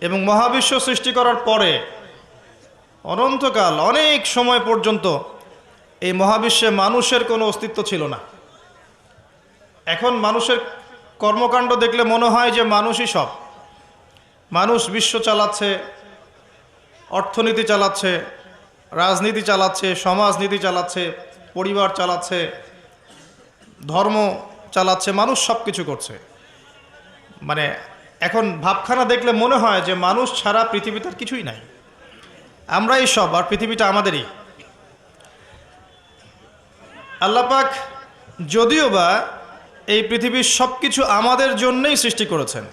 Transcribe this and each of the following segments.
এবং মহাবিশ্ব সৃষ্টি করার পরে অনন্তকাল অনেক সময় পর্যন্ত এই মহাবিশ্বে মানুষের কোনো অস্তিত্ব ছিল না। এখন মানুষের কর্মকাণ্ড দেখলে মনে হয় যে মানুষই সব। মানুষ বিশ্ব চালাচ্ছে, অর্থনীতি চালাচ্ছে, রাজনীতি চালাচ্ছে, সমাজনীতি চালাচ্ছে, পরিবার চালাচ্ছে, ধর্ম চালাচ্ছে, মানুষ সব কিছু করছে। মানে এখন ভাবখানা দেখলে মনে হয় যে মানুষ ছাড়া পৃথিবীতে আর কিছুই নাই, আমরাই সব, আর পৃথিবীটা আমাদেরই। আল্লাহ পাক যদিও বা এই পৃথিবীর সব কিছু আমাদের জন্যই সৃষ্টি করেছেন,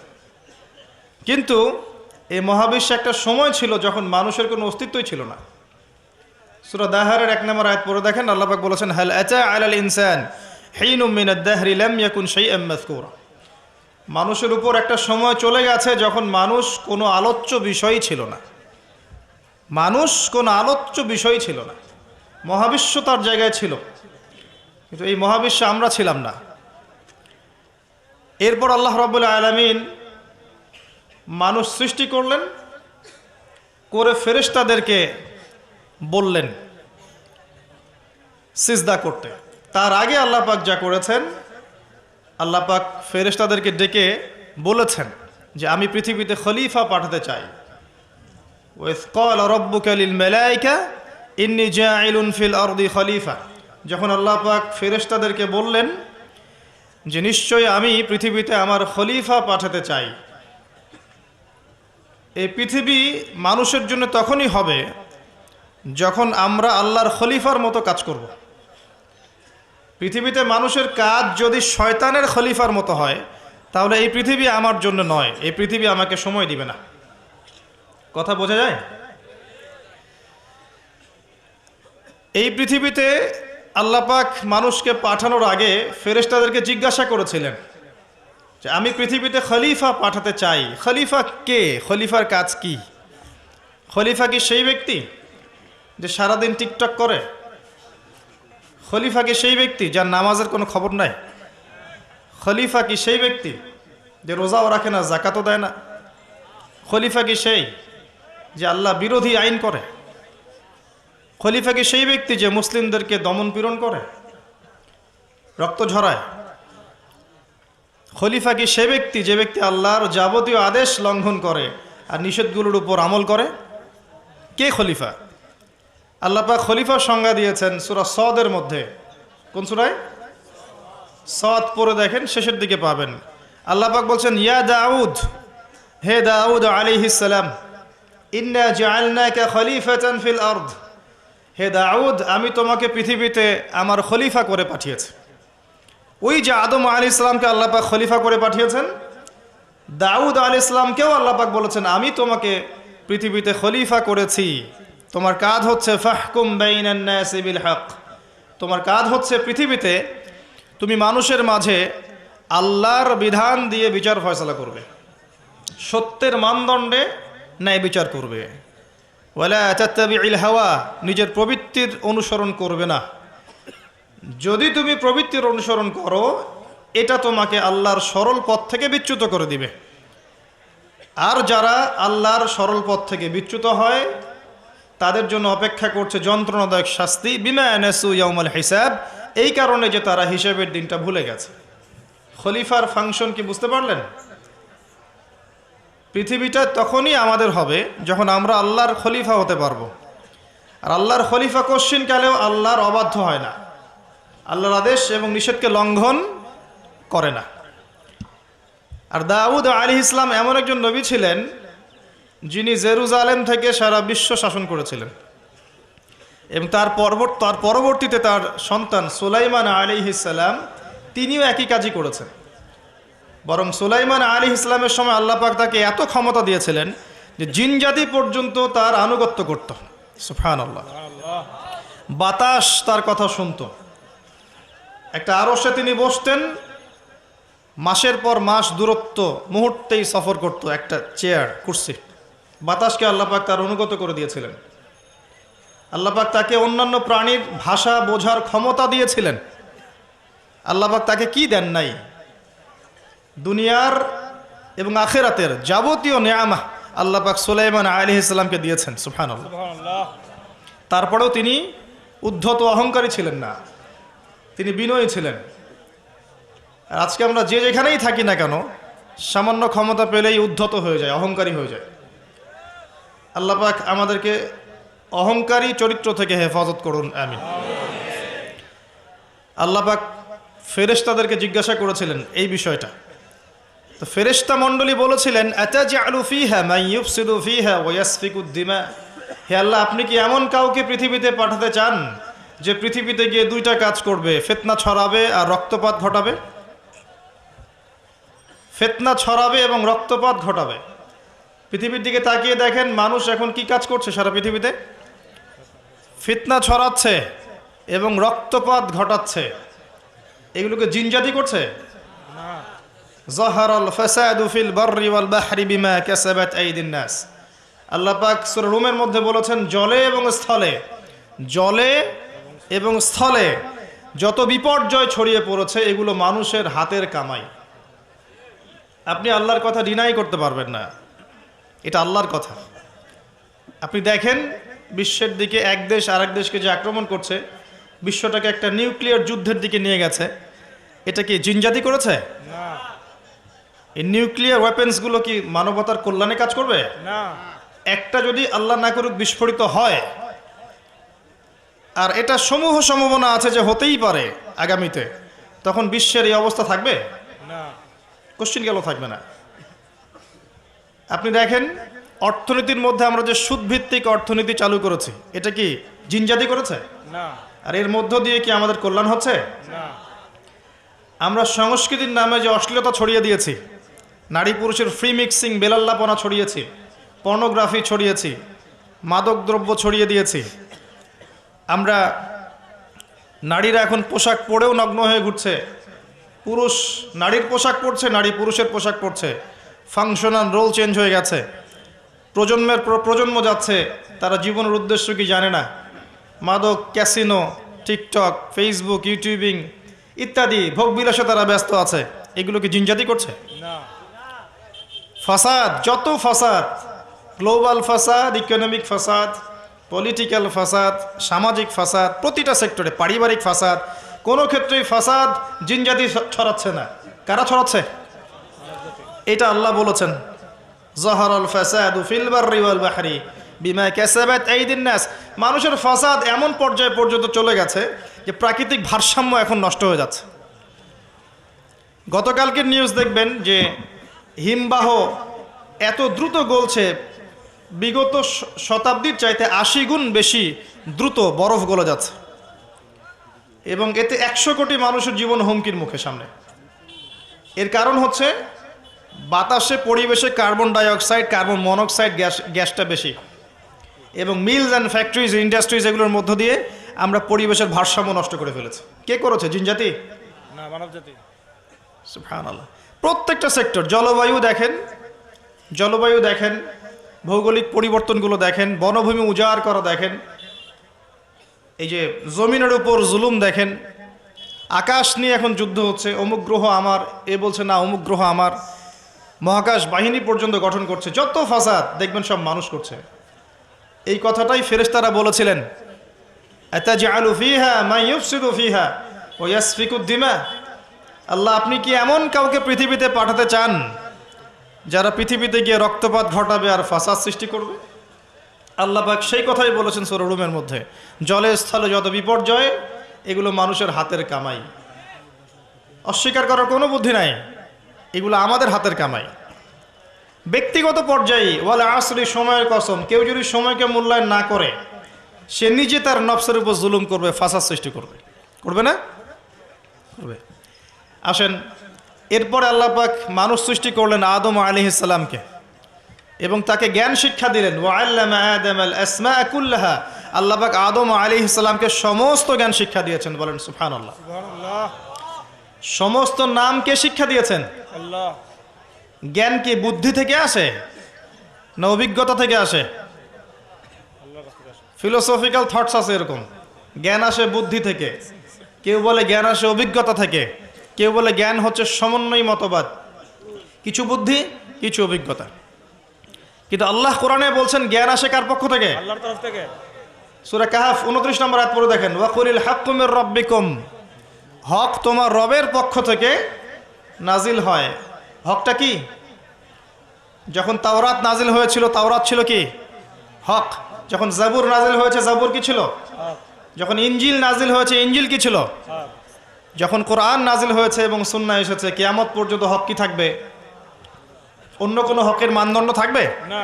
কিন্তু এই মহাবিশ্বে একটা সময় ছিল যখন মানুষের কোনো অস্তিত্বই ছিল না। সূরা দাহরের 1 নম্বর আয়াত পড়ে দেখেন, আল্লাহ পাক বলেছেন, হাল আতা আলাল ইনসান হিনুম মিনাদ দাহরি লাম ইয়াকুন শাইআম মাযকুরা। মানুষের উপর একটা সময় চলে গেছে যখন মানুষ কোনো আলোচ্য বিষয়ই ছিল না। মানুষ কোনো আলোচ্য বিষয় ছিল না, মহাবিশ্ব তার জায়গায় ছিল, কিন্তু এই মহাবিশ্বে আমরা ছিলাম না। এরপর আল্লাহ রাব্বুল আলামিন মানুষ সৃষ্টি করলেন, করে ফেরেশতাদেরকে বললেন সিজদা করতে। তার আগে আল্লাহ পাক যা করেছেন, আল্লাহ পাক ফেরেশতাদেরকে ডেকে বলেছেন যে আমি পৃথিবীতে খলিফা পাঠাতে চাই। ওয়াইয ক্বালা রাব্বুকা লিল মালায়েকা ইন্নী জাঈলুন ফিল আরদি খলিফা। যখন আল্লাহ পাক ফেরেশতাদেরকে বললেন যে নিশ্চয়ই আমি পৃথিবীতে আমার খলিফা পাঠাতে চাই, এই পৃথিবী মানুষের জন্য তখনই হবে যখন আমরা আল্লাহর খলিফার মতো কাজ করব। পৃথিবীতে মানুষের কাজ যদি শয়তানের খলিফার মতো হয়, তাহলে এই পৃথিবী আমার জন্য নয়, এই পৃথিবী আমাকে সময় দিবে না। কথা বোঝা যায়? এই পৃথিবীতে আল্লাহ পাক মানুষকে পাঠানোর আগে ফেরেশতাদেরকে জিজ্ঞাসা করেছিলেন যে আমি পৃথিবীতে খলিফা পাঠাতে চাই। খলিফা কে? খলিফার কাজ কি? খলিফা কি সেই ব্যক্তি যে সারাদিন টিকটক করে? খলিফা কি সেই ব্যক্তি যার নামাজের কোনো খবর নাই? খলিফা কি সেই ব্যক্তি যে রোজাও রাখে না, জাকাতও দেয় না? খলিফা কি সেই যে আল্লাহ বিরোধী আইন করে? খলিফা কি সেই ব্যক্তি যে মুসলিমদেরকে দমন পীড়ন করে, রক্ত ঝরায়? খলিফা কি সে ব্যক্তি যে ব্যক্তি আল্লাহর যাবতীয় আদেশ লঙ্ঘন করে আর নিষেধগুলোর উপর আমল করে? কে খলিফা? আল্লাহ পাক খলিফার সংজ্ঞা দিয়েছেন সূরা সদের মধ্যে। কোন সূরায়? সদ পড়ে দেখেন, শেষের দিকে পাবেন। আল্লাহ পাক বলছেন, ইয়া দাউদ, হে দাউদ আলাইহিস সালাম, ইন্না জাআলনাকা খলিফাতান ফিল আরদ। হে দাউদ, আমি তোমাকে পৃথিবীতে আমার খলিফা করে পাঠিয়েছি। ওই যে আদম আলাইহিস সালামকে আল্লাহ পাক খলিফা করে পাঠিয়েছেন, দাউদ আলাইহিস সালামকেও আল্লাহ পাক বলেছেন আমি তোমাকে পৃথিবীতে খলিফা করেছি। তোমার কাজ হচ্ছে ফাহকুম বাইনান নাসি বিল হক। তোমার কাজ হচ্ছে পৃথিবীতে তুমি মানুষের মাঝে আল্লাহর বিধান দিয়ে বিচার ফয়সালা করবে, সত্যের মানদণ্ডে ন্যায় বিচার করবে। ওয়ালা তাত্তাবিউল হাওয়া, নিজের প্রবৃত্তির অনুসরণ করবে না। যদি তুমি প্রবৃত্তির অনুসরণ করো, এটা তোমাকে আল্লাহর সরল পথ থেকে বিচ্যুত করে দিবে। আর যারা আল্লাহর সরল পথ থেকে বিচ্যুত হয়, তাদের জন্য অপেক্ষা করছে যন্ত্রণাদায়ক শাস্তি, বিমা নাসু ইয়াউমাল হিসাব, এই কারণে যে তারা হিসাবের দিনটা ভুলে গেছে। খলিফার ফাংশন কি বুঝতে পারলেন? পৃথিবীটা তখনই আমাদের হবে যখন আমরা আল্লাহর খলিফা হতে পারবো। আর আল্লাহর খলিফা কোশ্চিনকালেও আল্লাহর অবাধ্য হয় না, আল্লাহর আদেশ এবং নিষেধকে লঙ্ঘন করে না। আর দাউদ আলাইহিস সালাম এমন একজন নবী ছিলেন যিনি জেরুজালেম থেকে সারা বিশ্ব শাসন করেছিলেন, এবং তার পরবর্তীতে তার সন্তান সুলাইমান আলাইহিস সালাম তিনিও একই কাজই করেছেন। বরং সুলাইমান আলাইহিস সালামের সময় আল্লাহ পাক তাকে এত ক্ষমতা দিয়েছিলেন যে জিনজাতি পর্যন্ত তার আনুগত্য করত। সুবহানাল্লাহ। বাতাস তার কথা শুনত। একটা আরশে তিনি বসতেন, মাসের পর মাস দূরত্ব মুহূর্তেই সফর করত একটা চেয়ার, কুরসি। বাতাসকে আল্লাহ পাক তার অনুগত করে দিয়েছিলেন। আল্লাহ পাক তাকে অন্যান্য প্রাণীর ভাষা বোঝার ক্ষমতা দিয়েছিলেন। আল্লাহ পাক তাকে কি দেন নাই? দুনিয়ার এবং আখিরাতের যাবতীয় নেয়ামা আল্লাহ পাক সুলাইমান আলাইহিস সালামকে দিয়েছেন। সুবহানাল্লাহ। তারপরেও তিনি উদ্ধত অহংকারী ছিলেন না, তিনি বিনয়ী ছিলেন। আর আজকে আমরা যে যেখানেই থাকি না কেন, সামান্য ক্ষমতা পেলেই উদ্ধত হয়ে যায়, অহংকারী হয়ে যায়। আল্লাহ পাক আমাদেরকে অহংকারী চরিত্র থেকে হেফাজত করুন, আমিন। আল্লাহ পাক ফেরেশতাদেরকে জিজ্ঞাসা করেছিলেন এই বিষয়টা। তো ফেরেশতা মণ্ডলী বলেছিলেন, আতাজআলু ফীহা মান ইউফসিদু ফীহা ওয়া ইয়াসফিকুদ দিমা। হে আল্লাহ, আপনি কি এমন কাউকে পৃথিবীতে পাঠাতে চান যে পৃথিবীতে গিয়ে দুইটা কাজ করবে, ফিতনা ছড়াবে আর রক্তপাত ঘটাবে? ফিতনা ছড়াবে এবং রক্তপাত ঘটাবে। পৃথিবীর দিকে তাকিয়ে দেখেন, মানুষ এখন কি কাজ করছে সারা পৃথিবীতে? ফিতনা ছড়াচ্ছে এবং রক্তপাত ঘটাচ্ছে। এগুলোকে জিনজাতি করছে? যাহারাল ফাসাদু ফিল বাররি ওয়াল বাহরি বিমা কাসাবাত আইদিন নাস। আল্লাহ পাক সূরা রুমের মধ্যে বলেছেন, জলে এবং স্থলে যত বিপর্যয় ছড়িয়ে পড়েছে এগুলো মানুষের হাতের কামাই। আপনি আল্লাহর কথা ডিনাই করতে পারবেন না, এটা আল্লাহর কথা। আপনি দেখেন বিশ্বের দিকে এক দেশ আরেক দেশকে যে আক্রমণ করছে, বিশ্বটাকে একটা নিউক্লিয়ার যুদ্ধের দিকে নিয়ে গেছে, এটা কি জিনজাতি করেছে? না। এই নিউক্লিয়ার ওয়েপেন্সগুলো কি মানবতার কল্যাণে কাজ করবে? না। একটা যদি আল্লাহ না করুক বিস্ফোরিত হয়, আর এটা সমূহ সম্ভাবনা আছে যে হতেই পারে আগামীতে, তখন বিশ্বের এই অবস্থা থাকবে না? কোশ্চিন গেল থাকবে না। আপনি দেখেন অর্থনীতির মধ্যে আমরা যে সুদভিত্তিক অর্থনীতি চালু করেছি, এটা কি জিনজাতি করেছে? না। আর এর মধ্য দিয়ে কি আমাদের কল্যাণ হচ্ছে? না। আমরা সংস্কৃতির নামে যে অশ্লীলতা ছড়িয়ে দিয়েছি, নারী পুরুষের ফ্রি মিক্সিং, বেলাল্লাপনা ছড়িয়েছি, পর্নোগ্রাফি ছড়িয়েছি, মাদকদ্রব্য ছড়িয়ে দিয়েছি। আমরা নারীরা এখন পোশাক পরেও নগ্ন হয়ে ঘুরছে, পুরুষ নারীর পোশাক পরছে, নারী পুরুষের পোশাক পরছে, ফাংশনাল রোল চেঞ্জ হয়ে গেছে। প্রজন্মের পর প্রজন্ম যাচ্ছে, তারা জীবনের উদ্দেশ্য কি জানে না। মাদক, ক্যাসিনো, টিকটক, ফেসবুক, ইউটিউবিং ইত্যাদি ভোগবিলাসে তারা ব্যস্ত আছে। এগুলো কি জিনজাতি করছে? না। ফাসাদ, যত ফাসাদ, গ্লোবাল ফাসাদ, ইকোনমিক ফাসাদ, পলিটিক্যাল ফাসাদ, সামাজিক ফাসাদ, প্রতিটা সেক্টরে, পারিবারিক ফাসাদ, কোনো ক্ষেত্রেই ফাসাদ জিনজাতি ছড়াচ্ছে না। কারা ছড়াচ্ছে? এটা আল্লাহ বলেছেন, যাহারাল ফাসাদু ফিল বাররি ওয়াল বাহরি বিমা কাসাবাত আইদিন নাস। মানুষের ফাসাদ এমন পর্যায়ে পর্যন্ত চলে গেছে যে প্রাকৃতিক ভারসাম্য এখন নষ্ট হয়ে যাচ্ছে। গতকালকের নিউজ দেখবেন যে হিমবাহ এত দ্রুত গলছে, বিগত শতাব্দীর চাইতে 80 গুণ বেশি দ্রুত বরফ গলে যাচ্ছে, এবং এতে 100 কোটি মানুষের জীবন হুমকির মুখে সামনে। এর কারণ হচ্ছে বাতাসে, পরিবেশে কার্বন ডাইঅক্সাইড, কার্বন মনোক্সাইড গ্যাসটা বেশি, এবং মিলস অ্যান্ড ফ্যাক্টরিজ, ইন্ডাস্ট্রিজ, এগুলোর মধ্য দিয়ে আমরা পরিবেশের ভারসাম্য নষ্ট করে ফেলেছি। কে করেছে? জিনজাতি? না, মানবজাতি। সুবহানাল্লাহ। প্রত্যেকটা সেক্টর, জলবায়ু দেখেন, ভৌগোলিক পরিবর্তনগুলো দেখেন, বনভূমি উজাড় করা দেখেন, এই যে জমিনের উপর জুলুম দেখেন, আকাশ নিয়ে এখন যুদ্ধ হচ্ছে, অমুক গ্রহ আমার, এ বলছে না অমুক গ্রহ আমার, মহাকাশ বাহিনী পর্যন্ত গঠন করছে। যত ফাসাদ দেখবেন সব মানুষ করছে। এই কথাটাই ফেরেশতারা বলেছিলেন, আতাজআলু ফীহা মান ইউফসিদু ফীহা ওয়া ইয়াসফিকুদ দিমা। আল্লাহ, আপনি কি এমন কাউকে পৃথিবীতে পাঠাতে চান যারা পৃথিবীতে গিয়ে রক্তপাত ঘটাবে আর ফাসাদ সৃষ্টি করবে? আল্লাহ পাক সেই কথাই বলেছেন সূরা রুমের মধ্যে, জলে স্থলে যত বিপর্যয় এগুলো মানুষের হাতের কামাই। অস্বীকার করার কোনো বুদ্ধি নাই, এগুলো আমাদের হাতের কামাই। ব্যক্তিগত পর্যায়ে ওয়াল আসরি, সময়ের কসম, কেউ যদি সময়কে মূল্যায়ন না করে সে নিজে তার নফসের উপর জুলুম করবে, ফাসাদ সৃষ্টি করবে। করবে না? করবে। আসেন, এরপরে আল্লাহ পাক মানুষ সৃষ্টি করলেন আদম আলাইহিস সালামকে, এবং তাকে জ্ঞান শিক্ষা দিলেন। ওয়াআল্লামা আদামাল আসমাআ কুল্লাহা। আল্লাহ পাক আদম আলাইহিস সালামকে সমস্ত জ্ঞান শিক্ষা দিয়েছেন। বলেন সুবহানাল্লাহ। সুবহানাল্লাহ। সমস্ত নাম কে শিক্ষা দিয়েছেন? আল্লাহ। জ্ঞান কি বুদ্ধি থেকে আসে না অভিজ্ঞতা থেকে আসে? ফিলোসফিক্যাল থটস আছে এরকম, জ্ঞান আসে বুদ্ধি থেকে, কেউ বলে জ্ঞান আসে অভিজ্ঞতা থেকে, কেউ বলে জ্ঞান হচ্ছে সমন্বয় মতবাদ, কিছু বুদ্ধি কিছু অভিজ্ঞতা। কিন্তু আল্লাহ কোরআনে বলছেন জ্ঞান আসে কার পক্ষ থেকে? আল্লাহর তরফ থেকে। সূরা কাহফ 29 নম্বর আয়াত পড়ে দেখেন, ওয়াকুলিল হাক্কু মির রাব্বিকুম, হক তোমার রবের পক্ষ থেকে নাজিল হয়। হকটা কি? যখন তাওরাত নাজিল হয়েছিল, তাওরাত ছিল কি? হক। যখন জাবুর নাজিল হয়েছে, জাবুর কি ছিল? যখন ইনজিল নাজিল হয়েছে, ইনজিল কি ছিল? যখন কোরআন নাজিল হয়েছে এবং সুন্নাহ এসেছে, কিয়ামত পর্যন্ত হক কি থাকবে? অন্য কোনো হকের মানদণ্ড থাকবে না।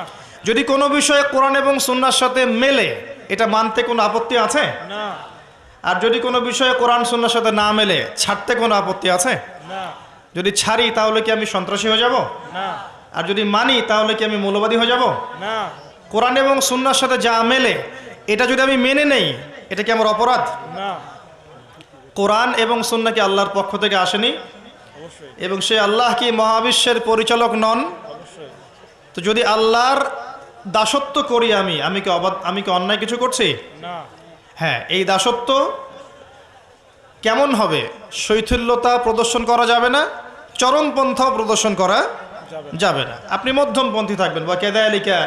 যদি কোনো বিষয়ে কোরআন এবং সুন্নাহর সাথে মেলে, এটা মানতে কোনো আপত্তি আছে? না। আর যদি কোনো বিষয়ে কোরআন সুন্নাহর সাথে না মেলে, ছাড়তে কোনো আপত্তি আছে? না। যদি ছাড়ি তাহলে কি আমি সন্ত্রাসী হয়ে যাব? না। আর যদি মানি তাহলে কি আমি মৌলবাদী হয়ে যাব? না। কোরআন এবং সুন্নাহর সাথে যা মেলে এটা যদি আমি মেনে নেই, এটা কি আমার অপরাধ? না। কোরআন এবং সুন্নাহ কি আল্লাহর পক্ষ থেকে আসেনি? অবশ্যই। এবং সে আল্লাহ কি মহাবিশ্বের পরিচালক নন? অবশ্যই। তো যদি আল্লাহর দাসত্ব করি আমি কি অন্যায় কিছু করছি? না। হ্যাঁ, এই দাসত্ব কেমন হবে? শৈথিল্যতা প্রদর্শন করা যাবে না, চরমপন্থাও প্রদর্শন করা যাবে না। আপনি মধ্যমপন্থী থাকবেন। ওয়া কাযালিকা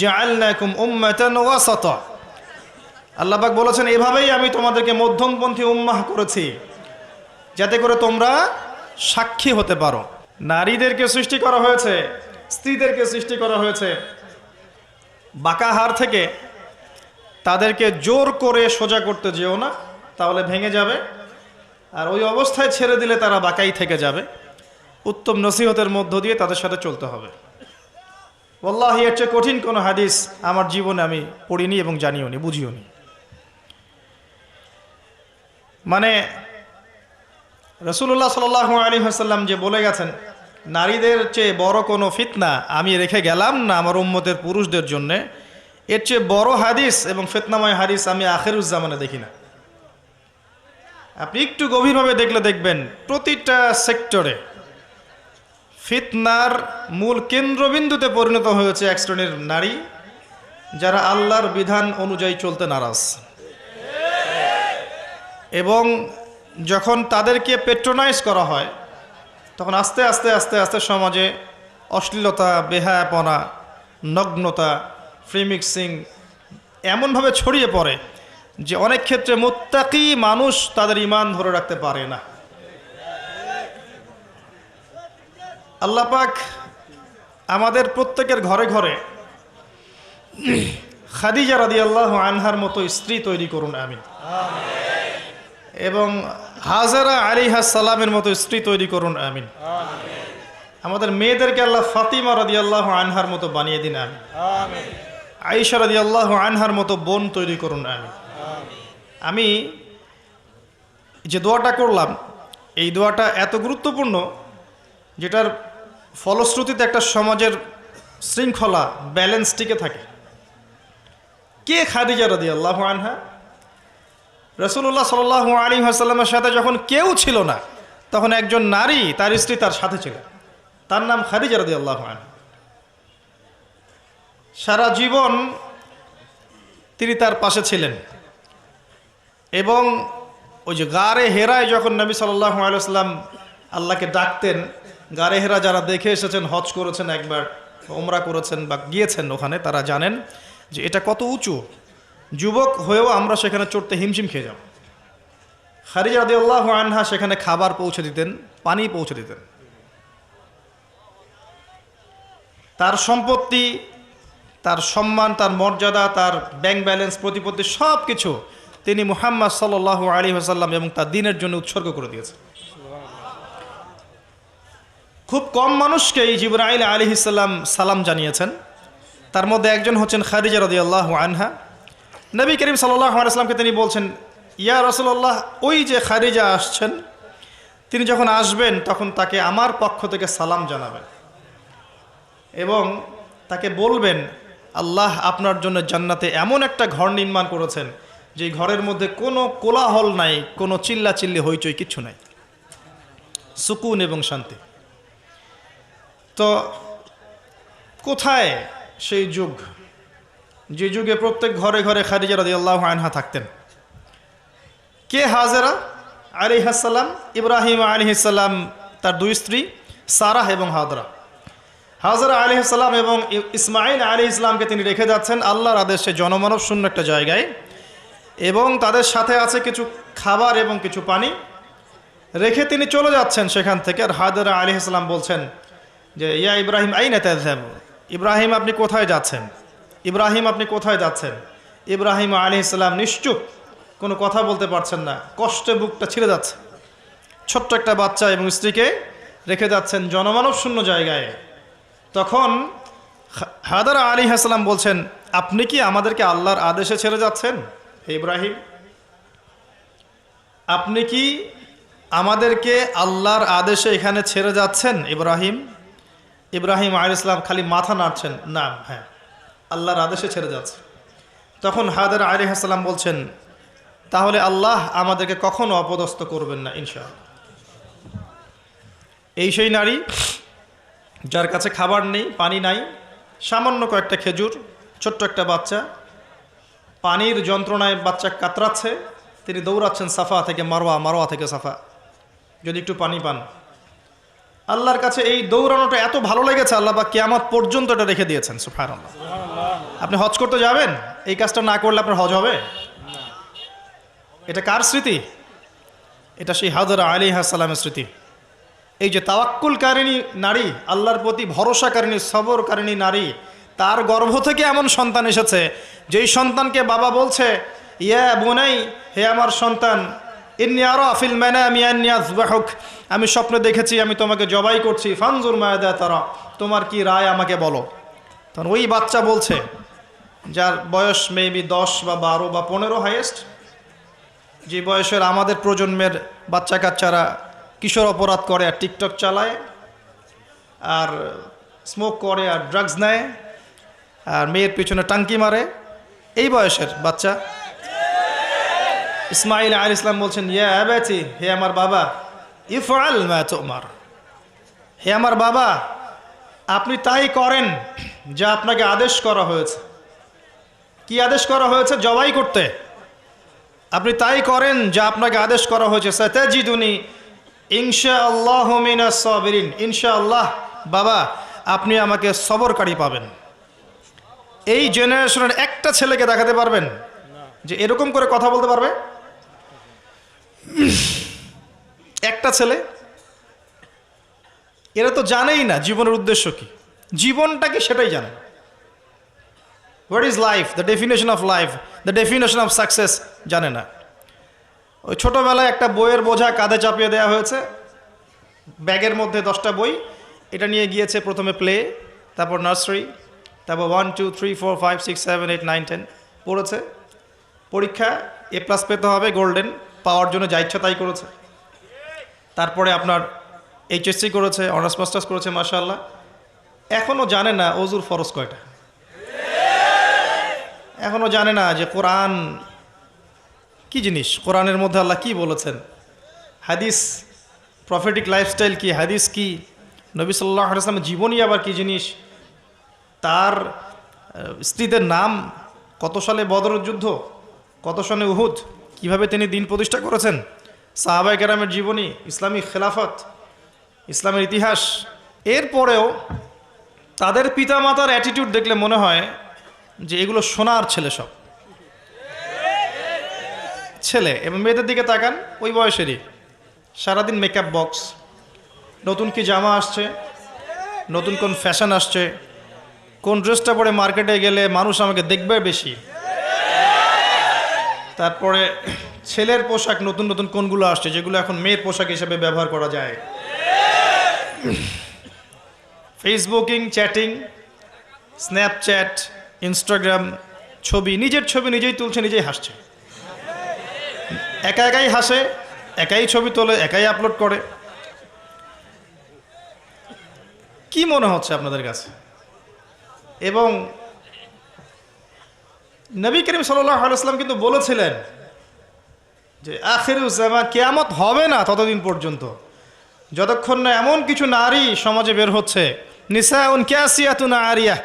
জাআলনাকুম উম্মাতান ওয়াসাতা, আল্লাহ পাক বলেছেন এভাবেই আমি তোমাদেরকে মধ্যমপন্থী উম্মাহ করেছি, যাতে করে তোমরা সাক্ষী হতে পারো। নারীদেরকে সৃষ্টি করা হয়েছে, স্ত্রীদেরকে সৃষ্টি করা হয়েছে বাঁকা হাড় থেকে। তাদেরকে জোর করে সোজা করতে যেও না, তাহলে ভেঙে যাবে। আর ওই অবস্থায় ছেড়ে দিলে তারা বাঁকাই থেকে যাবে। উত্তম নসিহতের মধ্য দিয়ে তাদের সাথে চলতে হবে। ওয়াল্লাহি এর চেয়ে কঠিন কোনো হাদিস আমার জীবনে আমি পড়িনি এবং জানিও নি, বুঝিও নি। মানে রাসূলুল্লাহ সাল্লাল্লাহু আলাইহি ওয়াসাল্লাম যে বলে গেছেন, নারীদের চেয়ে বড় কোনো ফিতনা আমি রেখে গেলাম না আমার উম্মতের পুরুষদের জন্যে, এর চেয়ে বড় হাদিস এবং ফিতনাময় হাদিস আমি আখিরুজ্জামানে দেখি না। আপনি একটু গভীরভাবে দেখলে দেখবেন প্রতিটা সেক্টরে ফিতনার মূল কেন্দ্রবিন্দুতে পরিণত হয়েছে এক শ্রেণীর নারী, যারা আল্লাহর বিধান অনুযায়ী চলতে নারাজ। এবং যখন তাদেরকে পেট্রোনাইজ করা হয়, তখন আস্তে আস্তে আস্তে আস্তে সমাজে অশ্লীলতা, বেহায়াপনা, নগ্নতা, ফ্রি মিক্সিং এমনভাবে ছড়িয়ে পড়ে যে অনেক ক্ষেত্রে মুত্তাকি মানুষ তাদের ঈমান ধরে রাখতে পারে না। আল্লাহ পাক আমাদের প্রত্যেকের ঘরে ঘরে খাদিজা রাদিয়াল্লাহু আনহার মতো স্ত্রী তৈরি করুন, আমিন। এবং হাজারা আলাইহিস সালামের মতো স্ত্রী তৈরি করুন, আমিন। আমাদের মেয়েদেরকে আল্লাহ ফাতিমা রাদিয়াল্লাহু আনহার মতো বানিয়ে দিন, আমিন। আয়েশা রাদিয়াল্লাহু আনহার মতো বোন তৈরি করুন, আমিন। আমি যে দোয়াটা করলাম, এই দোয়াটা এত গুরুত্বপূর্ণ, যেটার ফলশ্রুতিতে একটা সমাজের শৃঙ্খলা, ব্যালেন্স টিকে থাকে। কে খাদিজা রাদিয়াল্লাহু আনহা? রাসূলুল্লাহ সাল্লাল্লাহু আলাইহি ওয়াসাল্লামের সাথে যখন কেউ ছিল না, তখন একজন নারী, তার স্ত্রী তার সাথে ছিল, তার নাম খাদিজা রাদিয়াল্লাহু আনহা। সারা জীবন তিনি তার পাশে ছিলেন। এবং ওই যে গারে হেরায় যখন নবী সাল্লাল্লাহু আলাইহি ওয়াসাল্লাম আল্লাহকে ডাকতেন, গারে হেরা যারা দেখে এসেছেন, হজ করেছেন একবার, ওমরা করেছেন বা গিয়েছেন ওখানে, তারা জানেন যে এটা কত উঁচু। যুবক হয়েও আমরা সেখানে চড়তে হিমশিম খেয়ে যাব। খাদিজা রাদিয়াল্লাহু আনহা সেখানে খাবার পৌঁছে দিতেন, পানি পৌঁছে দিতেন। তার সম্পত্তি, তার সম্মান, তার মর্যাদা, তার ব্যাংক ব্যালেন্স, প্রতিপত্তি সব কিছু তিনি মুহাম্মদ সাল্লাল্লাহু আলাইহি ওয়াসাল্লাম এবং তার দ্বীনের জন্য উৎসর্গ করে দিয়েছেন। খুব কম মানুষকেই জিবরাইল আলাইহিস সালাম সালাম জানিয়েছেন, তার মধ্যে একজন হচ্ছেন খাদিজা রাদিয়াল্লাহু আনহা। নবী করিম সাল্লাল্লাহু আলাইহি ওয়াসাল্লামকে তিনি বলছেন, ইয়া রাসূলুল্লাহ, ওই যে খাদিজা আসছেন, তিনি যখন আসবেন তখন তাকে আমার পক্ষ থেকে সালাম জানাবেন এবং তাকে বলবেন, আল্লাহ আপনার জন্য জান্নাতে এমন একটা ঘর নির্মাণ করেছেন যে ঘরের মধ্যে কোনো কোলাহল নাই, কোনো চিল্লাচিল্লি হইচই কিচ্ছু নাই, সুকুন এবং শান্তি। তো কোথায় সেই যুগ, যে যুগে প্রত্যেক ঘরে ঘরে খাদিজা রাদিয়াল্লাহু আনহা থাকতেন? কে হাজেরা আলাইহিস সালাম? ইব্রাহিম আলাইহিস সালাম তার দুই স্ত্রী সারাহ এবং হাজরা। হাজরা আলাইহিস সালাম এবং ইসমাঈল আলাইহিস সালামকে তিনি রেখে যাচ্ছেন আল্লাহর আদেশে জনমানব শূন্য একটা জায়গায়, এবং তাদের সাথে আছে কিছু খাবার এবং কিছু পানি। রেখে তিনি চলে যাচ্ছেন সেখান থেকে। আর হাজরা আলাইহিস সালাম বলছেন যে ইয়া ইব্রাহিম আইনা তাযহাব, ইব্রাহিম আপনি কোথায় যাচ্ছেন, ইব্রাহিম আপনি কোথায় যাচ্ছেন। ইব্রাহিম আলাইহিস সালাম নিশ্চুপ, কোনো কথা বলতে পারছেন না, কষ্টে বুকটা ছিঁড়ে যাচ্ছে। ছোট্ট একটা বাচ্চা এবং স্ত্রীকে রেখে যাচ্ছেন জনমানব শূন্য জায়গায়। তখন হাজরা আলাইহিস সালাম বলছেন, আপনি কি আমাদেরকে আল্লাহর আদেশে ছেড়ে যাচ্ছেন হে ইব্রাহিম? আপনি কি আমাদেরকে আল্লাহর আদেশে এখানে ছেড়ে যাচ্ছেন ইব্রাহিম? ইব্রাহিম আলাইহিস সালাম খালি মাথা নাড়ছেন, না, হ্যাঁ, আল্লাহর আদেশে ছেড়ে যাচ্ছে। তখন হাজরা আলাইহিস সালাম বলছেন, তাহলে আল্লাহ আমাদেরকে কখনো অপদস্থ করবেন না ইনশাআল্লাহ। এই সেই নারী যার কাছে খাবার নেই, পানি নাই, সামান্য কয়েকটা খেজুর, ছোট্ট একটা বাচ্চা, পানির যন্ত্রণায় বাচ্চা কাতরাচ্ছে, তিনি দৌড়াচ্ছেন সাফা থেকে মারওয়া, মারওয়া থেকে সাফা, যদি একটু পানি পান। আল্লাহর কাছে এই দৌড়ানোটা এত ভালো লেগেছে, আল্লাহ পাক কিয়ামত পর্যন্ত এটা রেখে দিয়েছেন। সুবহানাল্লাহ। আপনি হজ করতে যাবেন, এই কাজটা না করলে আপনার হজ হবে? এটা কার স্মৃতি? এটা সেই হাজরা আলাইহিস সালামের স্মৃতি। এই যে তাওয়াক্কুলকারিণী নারী, আল্লাহর প্রতি ভরসাকারিণী, সবরকারিণী নারী, তার গর্ভ থেকে এমন সন্তান এসেছে যেই সন্তানকে বাবা বলছে, ইয়া বুনাই, হে আমার সন্তান, ইন্নী আরা ফিল মানামি আন্নী আযবাহুক, আমি স্বপ্নে দেখেছি আমি তোমাকে জবাই করছি, ফানজুর মাযা তারা, তোমার কি রায় আমাকে বলো। তখন ওই বাচ্চা বলছে, যার বয়স মেবি 10 বা 12 বা 15 হাইয়েস্ট, যে বয়সের আমাদের প্রজন্মের বাচ্চা কাচ্চারা কিশোর অপরাধ করে আর টিকটক চালায় আর স্মোক করে আর ড্রাগস নেয় আর মেয়ের পিছনে টাঙ্কি মারে, এই বয়সের বাচ্চা। ইসমাঈল আলাইহিস সালাম বলছেন, ইয়া আবাতি, হে আমার বাবা, ইফআল মা তুমার, হে আমার বাবা, আপনি তাই করেন যা আপনাকে আদেশ করা হয়েছে। কি আদেশ করা হয়েছে? জবাই করতে। আপনি তাই করেন যা আপনাকে আদেশ করা হয়েছে। সাতাজিদুনি ইনশাআল্লাহু মিনাস সাবিরিন, ইনশাআল্লাহ বাবা আপনি আমাকে সবরকারী পাবেন। এই জেনারেশনের একটা ছেলেকে দেখাতে পারবেন যে এরকম করে কথা বলতে পারবে? একটা ছেলে? এরা তো জানেই না জীবনের উদ্দেশ্য কি, জীবনটা কি সেটাই জানে। What is life, the definition of life, the definition of success জানে না। ওই ছোটোবেলায় একটা বইয়ের বোঝা কাঁধে চাপিয়ে দেওয়া হয়েছে, ব্যাগের মধ্যে 10টা বই, এটা নিয়ে গিয়েছে প্রথমে প্লে, তারপর নার্সারি, তারপর 1 2 3 4 5 6 7 8 9 10 পড়েছে। পরীক্ষা A+ পেতে হবে, গোল্ডেন পাওয়ার জন্য যা ইচ্ছা তাই করেছে। তারপরে আপনার HSC করেছে, অনার্স মাস্টার্স করেছে, মাশাআল্লাহ। এখনও জানে না অজুর ফরজ কয়টা, এখনও জানে না যে কোরআন কি জিনিস, কোরআনের মধ্যে আল্লাহ কি বলেছেন, হাদিস, প্রফেটিক লাইফস্টাইল কি, হাদিস কি, নবী সাল্লাল্লাহু আলাইহি ওয়াসাল্লামের জীবনী আবার কি জিনিস, তার স্ত্রীদের নাম, কত সালে বদরের যুদ্ধ, কত সালে উহুদ, কিভাবে তিনি দিন প্রতিষ্ঠা করেছেন, সাহাবায়ে কেরামের জীবনী, ইসলামী খেলাফত, ইসলামের ইতিহাস। এরপরেও তাদের পিতামাতার অ্যাটিটিউড দেখলে মনে হয় যে এগুলো সোনার ছেলে, সব ছেলে। এবং মেয়েদের দিকে তাকান, ওই বয়সেরই, সারাদিন মেকআপ বক্স, নতুন কি জামা আসছে, নতুন কোন ফ্যাশন আসছে, কোন ড্রেসটা পরে মার্কেটে গেলে মানুষ আমাকে দেখবে বেশি, তারপরে ছেলের পোশাক নতুন নতুন কোনগুলো আসছে যেগুলো এখন মেয়ের পোশাক হিসেবে ব্যবহার করা যায়, ফেসবুকিং, চ্যাটিং, স্ন্যাপচ্যাট, ইনস্টাগ্রাম, ছবি, নিজের ছবি নিজেই তুলছে, নিজেই হাসছে, একা একাই হাসে, একাই ছবি তোলে, একাই আপলোড করে। কি মনে হচ্ছে আপনাদের কাছে? এবং নবী করিম সাল্লাল্লাহু আলাইহি ওয়াসাল্লাম কিন্তু বলেছিলেন যে আখিরুজ জামান, কিয়ামত হবে না ততদিন পর্যন্ত যতক্ষণ না এমন কিছু নারী সমাজে বের হচ্ছে, নিসাউন কাসিয়াতুন আরিয়াহ,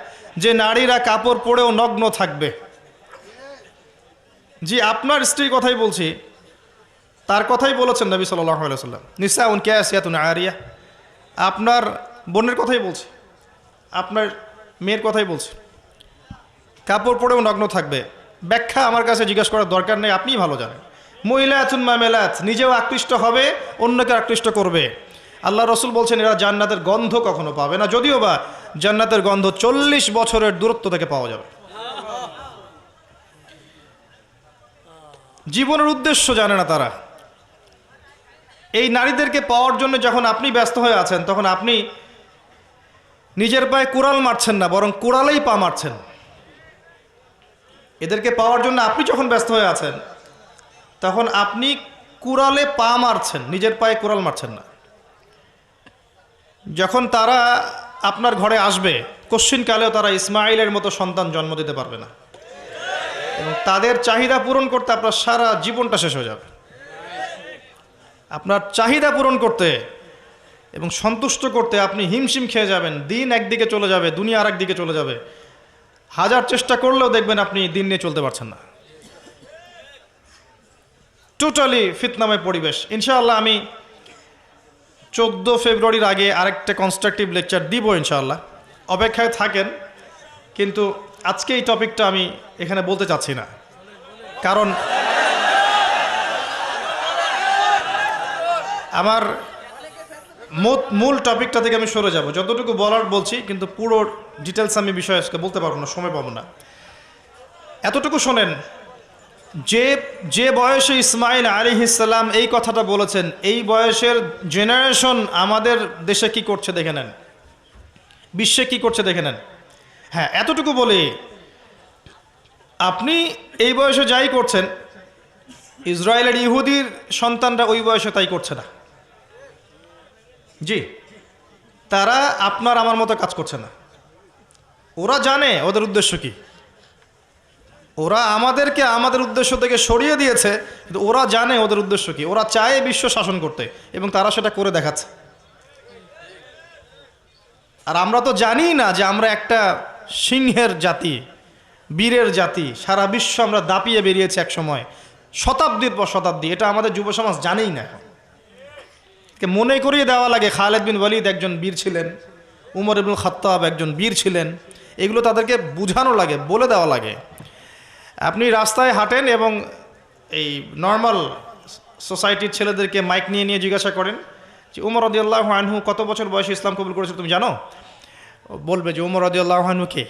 যে নারীরা কাপড় পরেও নগ্ন থাকবে। জি, আপনার স্ত্রীর কথাই বলছি, তার কথাই বলেছেন নবী সাল্লাল্লাহু আলাইহি ওয়াসাল্লাম, নিসাউন কাসিয়াতুন আরিয়াহ। আপনার বোনের কথাই বলছি, আপনার মেয়ের কথাই বলছি, কাপড় পরেও নগ্ন থাকবে, ব্যাখ্যা আমার কাছে জিজ্ঞাসা করার দরকার নেই, আপনিই ভালো জানেন। মহিলাতুন মামেলাত, নিজেও আকৃষ্ট হবে, অন্যকে আকৃষ্ট করবে। আল্লাহ রসুল বলছেন এরা জান্নাতের গন্ধ কখনো পাবে না, যদিও বা জান্নাতের গন্ধ 40 বছরের দূরত্ব থেকে পাওয়া যাবে। জীবনের উদ্দেশ্য জানে না তারা। এই নারীদেরকে পাওয়ার জন্য যখন আপনি ব্যস্ত হয়ে আছেন, তখন আপনি নিজের পায়ে কুড়াল মারছেন না, বরং কুড়ালেই পা মারছেন। এদেরকে পাওয়ার জন্য আপনি যখন ব্যস্ত হয়ে আছেন, তখন আপনি কুড়ালে পা মারছেন, নিজের পায়ে কুড়াল মারছেন না। যখন তারা আপনার ঘরে আসবে, কশ্চিনকালেও তারা ইসমাইলের মতো সন্তান জন্ম দিতে পারবে না, এবং তাদের চাহিদা পূরণ করতে আপনার সারা জীবনটা শেষ হয়ে যাবে। আপনার চাহিদা পূরণ করতে এবং সন্তুষ্ট করতে আপনি হিমশিম খেয়ে যাবেন। দিন একদিকে চলে যাবে, দুনিয়া আর একদিকে চলে যাবে। হাজার চেষ্টা করলেও দেখবেন আপনি দিন নিয়ে চলতে পারছেন না। টোটালি ফিতনাময় পরিবেশ। ইনশাআল্লাহ আমি 14 ফেব্রুয়ারির আগে আরেকটা কনস্ট্রাকটিভ লেকচার দিব ইনশাআল্লাহ, অপেক্ষায় থাকেন। কিন্তু আজকে এই টপিকটা আমি এখানে বলতে চাচ্ছি না, কারণ আমার মূল টপিকটা থেকে আমি সরে যাব। যতটুকু বলার বলছি, কিন্তু পুরো ডিটেলস আমি বিষয় আজকে বলতে পারবো না, সময় পাবো না। এতটুকু শোনেন, যে বয়সে ইসমাইল আলাইহিস সালাম এই কথাটা বলেছেন, এই বয়সের জেনারেশন আমাদের দেশে কি করছে দেখে নেন, বিশ্বে কি করছে দেখে নেন। হ্যাঁ, এতটুকু বলি, আপনি এই বয়সে যাই করছেন, ইসরায়েলের ইহুদির সন্তানরা ওই বয়সে তাই করছে না। জি, তারা আপনার আমার মতো কাজ করছে না। ওরা জানে ওদের উদ্দেশ্য কি। ওরা আমাদেরকে আমাদের উদ্দেশ্য থেকে সরিয়ে দিয়েছে, কিন্তু ওরা জানে ওদের উদ্দেশ্য কি। ওরা চায় বিশ্ব শাসন করতে, এবং তারা সেটা করে দেখাচ্ছে। আর আমরা তো জানি না যে আমরা একটা সিংহের জাতি, বীরের জাতি। সারা বিশ্ব আমরা দাপিয়ে বেরিয়েছি এক সময়, শতাব্দীর পর শতাব্দী। এটা আমাদের যুব সমাজ জানেই না। মনে করিয়ে দেওয়া লাগে খালেদ বিন ওয়ালিদ একজন বীর ছিলেন, উমর ইবনুল খাত্তাব একজন বীর ছিলেন। এগুলো তাদেরকে বুঝানো লাগে, বলে দেওয়া লাগে। আপনি রাস্তায় হাঁটেন এবং এই নর্মাল সোসাইটির ছেলেদেরকে মাইক নিয়ে নিয়ে জিজ্ঞাসা করেন যে উমর রাদিয়াল্লাহু আনহু কত বছর বয়সে ইসলাম কবুল করেছিল তুমি জানো? বলবে যে উমর রাদিয়াল্লাহু আনহু কে।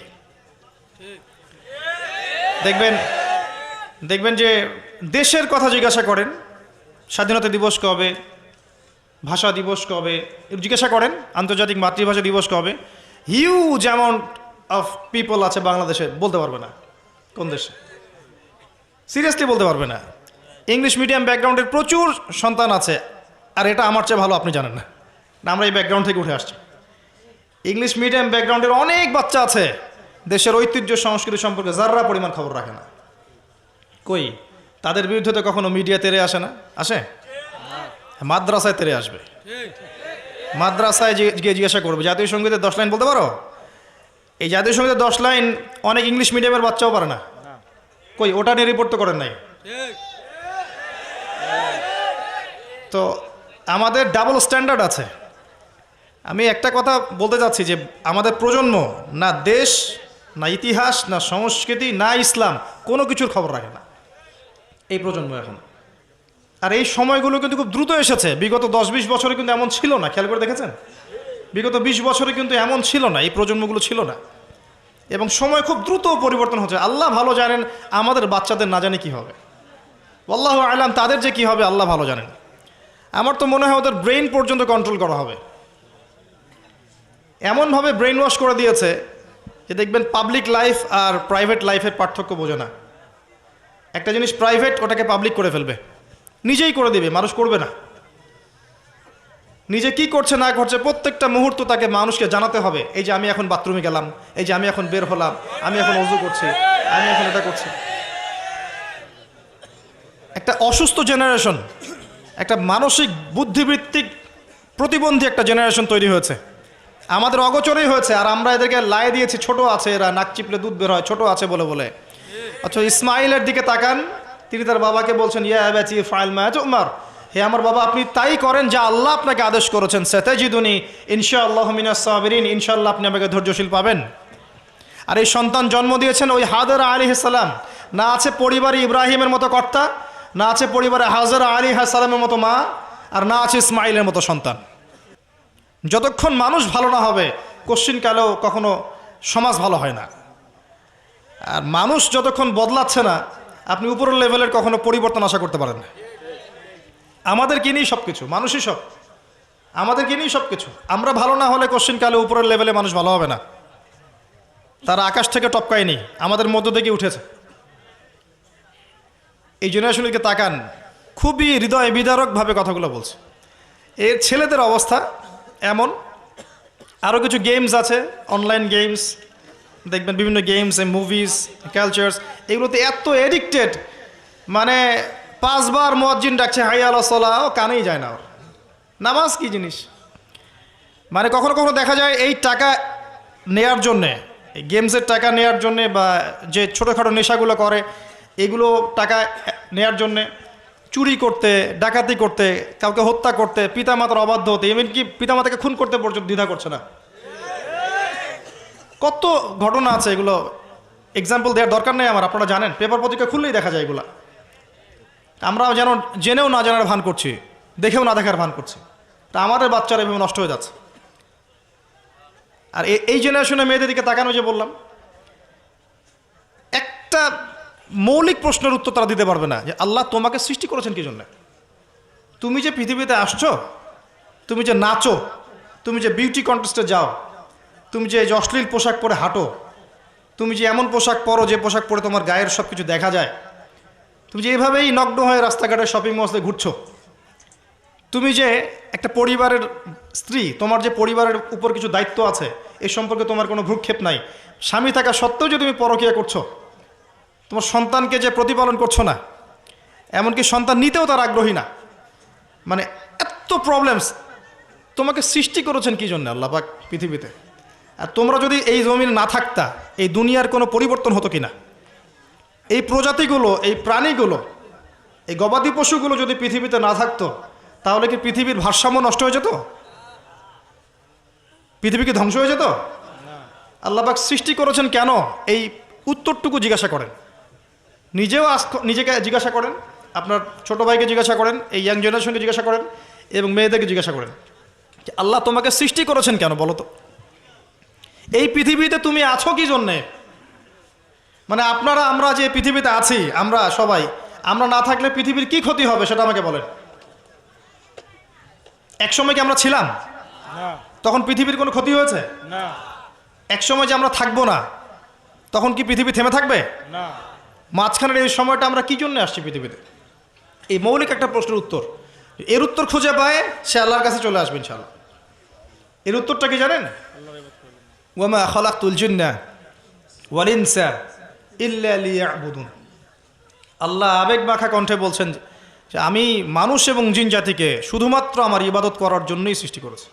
দেখবেন যে দেশের কথা জিজ্ঞাসা করেন, স্বাধীনতা দিবস কবে, ভাষা দিবস কবে, জিজ্ঞাসা করেন আন্তর্জাতিক মাতৃভাষা দিবস কবে, হিউজ অ্যামাউন্ট অফ পিপল আছে বাংলাদেশে, বলতে পারবে না কোন দেশে, সিরিয়াসলি বলতে পারবে না। ইংলিশ মিডিয়াম ব্যাকগ্রাউন্ডের প্রচুর সন্তান আছে, আর এটা আমার চেয়ে ভালো আপনি জানেন না, আমরা এই ব্যাকগ্রাউন্ড থেকে উঠে আসছি। ইংলিশ মিডিয়াম ব্যাকগ্রাউন্ডের অনেক বাচ্চা আছে, দেশের ঐতিহ্য সংস্কৃতি সম্পর্কে যাররা পরিমাণ খবর রাখে না। কই, তাদের বিরুদ্ধে তো কখনো মিডিয়া তেরে আসে না, আসে? মাদ্রাসায় তেরে আসবে। মাদ্রাসায় গিয়ে জিজ্ঞাসা করবে জাতীয় সঙ্গীতের 10 লাইন বলতে পারো? এই জাতীয় সঙ্গীতের 10 লাইন অনেক ইংলিশ মিডিয়ামের বাচ্চাও পারে না। কই, ওটা নিয়ে রিপোর্ট তো করেন নাই। তো আমাদের ডাবল স্ট্যান্ডার্ড আছে। আমি একটা কথা বলতে চাচ্ছি যে আমাদের প্রজন্ম না দেশ, না ইতিহাস, না সংস্কৃতি, না ইসলাম, কোনো কিছুর খবর রাখে না এই প্রজন্ম এখন। আর এই সময়গুলো কিন্তু খুব দ্রুত এসেছে। বিগত 10-20 বছরে কিন্তু এমন ছিল না, খেয়াল করে দেখেছেন? বিগত 20 বছরে কিন্তু এমন ছিল না, এই প্রজন্মগুলো ছিল না। এবং সময় খুব দ্রুত পরিবর্তন হচ্ছে। আল্লাহ ভালো জানেন আমাদের বাচ্চাদের না জানি কি হবে। আল্লাহু আ'লাম তাদের যে কি হবে আল্লাহ ভালো জানেন। আমার তো মনে হয় ওদের ব্রেইন পর্যন্ত কন্ট্রোল করা হবে। এমনভাবে ব্রেইন ওয়াশ করে দিয়েছে যে দেখবেন পাবলিক লাইফ আর প্রাইভেট লাইফের পার্থক্য বোঝে না। একটা জিনিস প্রাইভেট, ওটাকে পাবলিক করে ফেলবে, নিজেই করে দিবে, মানুষ করবে না। নিজে কি করছে না করছে প্রত্যেকটা মুহূর্ত তাকে মানুষকে জানাতে হবে। এই যে আমি এখন বাথরুমে গেলাম, এই যে আমি এখন বের হলাম, আমি এখন ওযু করছি, আমি এখন এটা করছি। একটা অসুস্থ জেনারেশন, একটা মানসিক বুদ্ধিবৃত্তিক প্রতিবন্ধী একটা জেনারেশন তৈরি হয়েছে, আমাদের অগোচরেই হয়েছে। আর আমরা এদেরকে লাই দিয়েছি, ছোট আছে এরা, নাক চিপলে দুধ বের হয়, ছোট আছে বলে বলে। অথচ ইসমাইলের দিকে তাকান, তিনি তার বাবাকে বলছেন ইয়া আবাতি ফাইল মা তুমার, হে আমার বাবা, আপনি তাই করেন যা আল্লাহ আপনাকে আদেশ করেছেন। সাতাজিদুনি ইনশাআল্লাহু মিনাস সাবিরিন, ইনশাআল্লাহ আপনি আমাকে ধৈর্যশীল পাবেন। আর এই সন্তান জন্ম দিয়েছেন ওই হাজরা আলাইহিস সালাম। না আছে পরিবারে ইব্রাহিমের মতো কর্তা, না আছে পরিবারে হাজরা আলাইহিস সালামের মতো মা, আর না আছে ইসমাইলের মতো সন্তান। যতক্ষণ মানুষ ভালো না হবে কোশ্চিনকালেও কখনো সমাজ ভালো হয় না। আর মানুষ যতক্ষণ বদলাচ্ছে না, আপনি উপরের লেভেলের কখনো পরিবর্তন আশা করতে পারেন না। আমাদেরকে নিয়েই সব কিছু, মানুষই সব, আমাদেরকে নিয়েই সব কিছু। আমরা ভালো না হলে কোশ্চিনকালে উপরের লেভেলে মানুষ ভালো হবে না। তারা আকাশ থেকে টপকায়নি, আমাদের মধ্য থেকে উঠেছে। এই জেনারেশনকে তাকান, খুবই হৃদয় বিদারকভাবে কথাগুলো বলছে। এর ছেলেদের অবস্থা এমন। আরও কিছু গেমস আছে, অনলাইন গেমস দেখবেন, বিভিন্ন গেমস, মুভিজ, কালচার্স, এগুলোতে এত এডিক্টেড, মানে 5 বার মুয়াজ্জিন ডাকছে হাইয়া আলাস সালাহ, ও কানেই যায় না ওর। নামাজ কি জিনিস, মানে কখনো কখনো দেখা যায় এই টাকা নেয়ার জন্যে, এই গেমসের টাকা নেয়ার জন্যে, বা যে ছোটোখাটো নেশাগুলো করে এগুলো টাকা নেয়ার জন্যে চুরি করতে, ডাকাতি করতে, কাউকে হত্যা করতে, পিতামাতার অবাধ্য হতে, এমনকি পিতামাতাকে খুন করতে পর্যন্ত দ্বিধা করছে না। কত ঘটনা আছে, এগুলো এক্সাম্পল দেওয়ার দরকার নেই আমার, আপনারা জানেন, পেপার পত্রিকা খুললেই দেখা যায় এগুলা। আমরা যেন জেনেও না জানার ভান করছি, দেখেও না দেখার ভান করছি। তা আমাদের বাচ্চারা এভাবে নষ্ট হয়ে যাচ্ছে। আর এই জেনারেশনে মেয়েদের দিকে তাকানো, যে বললাম, একটা মৌলিক প্রশ্নের উত্তর তারা দিতে পারবে না, যে আল্লাহ তোমাকে সৃষ্টি করেছেন কি জন্য? তুমি যে পৃথিবীতে আসছো, তুমি যে নাচো, তুমি যে বিউটি কন্টেস্টে যাও, তুমি যে অশ্লীল পোশাক পরে হাঁটো, তুমি যে এমন পোশাক পরো যে পোশাক পরে তোমার গায়ের সব কিছু দেখা যায়, তুমি যে এভাবেই নগ্ন হয়ে রাস্তাঘাটে শপিং মলে ঘুরছো, তুমি যে একটা পরিবারের স্ত্রী, তোমার যে পরিবারের উপর কিছু দায়িত্ব আছে, এ সম্পর্কে তোমার কোনো ভ্রুক্ষেপ নাই, স্বামী থাকা সত্ত্বেও যে তুমি পরকীয়া করছো, তোমার সন্তানকে যে প্রতিপালন করছো না, এমনকি সন্তান নিতেও তার আগ্রহী না, মানে এত প্রবলেমস। তোমাকে সৃষ্টি করেছেন কি জন্য আল্লাহ পাক পৃথিবীতে? আর তোমরা যদি এই জমিনে না থাকতা, এই দুনিয়ার কোনো পরিবর্তন হতো কি না? এই প্রজাতিগুলো, এই প্রাণীগুলো, এই গবাদি পশুগুলো যদি পৃথিবীতে না থাকতো, তাহলে কি পৃথিবীর ভারসাম্য নষ্ট হয়ে যেত? পৃথিবী কি ধ্বংস হয়ে যেত? আল্লাহ পাক সৃষ্টি করেছেন কেন, এই উত্তরটুকু জিজ্ঞাসা করেন। নিজেও নিজেকে জিজ্ঞাসা করেন, আপনার ছোট ভাইকে জিজ্ঞাসা করেন, এই ইয়াং জেনারেশনকে জিজ্ঞাসা করেন, এবং মেয়েদেরকে জিজ্ঞাসা করেন, আল্লাহ তোমাকে সৃষ্টি করেছেন কেন বলো তো? এই পৃথিবীতে তুমি আছো কি জন্যে? মানে আমরা যে পৃথিবীতে আছি, আমরা সবাই, আমরা না থাকলে পৃথিবীর কি ক্ষতি হবে সেটা আমাকে বলেন। একসময় কি আমরা ছিলাম? তখন পৃথিবীর কোনো ক্ষতি হয়েছে? একসময় যে আমরা থাকবো না, তখন কি পৃথিবী থেমে থাকবে? মাঝখানের এই সময়টা আমরা কি জন্য আসছি পৃথিবীতে? এই মৌলিক একটা প্রশ্নের উত্তর, এর উত্তর খুঁজে পায় সে আল্লাহর কাছে চলে আসবে ইনশাআল্লাহ। এর উত্তরটা কি জানেন? ওয়ামা খালাকতুল জিন্না ওয়াল ইনসা ইল্লা লিয়াবুদুন। আল্লাহ আবেগ মাখা কণ্ঠে বলছেন যে আমি মানুষ এবং জিন জাতিকে শুধুমাত্র আমার ইবাদত করার জন্যই সৃষ্টি করেছি।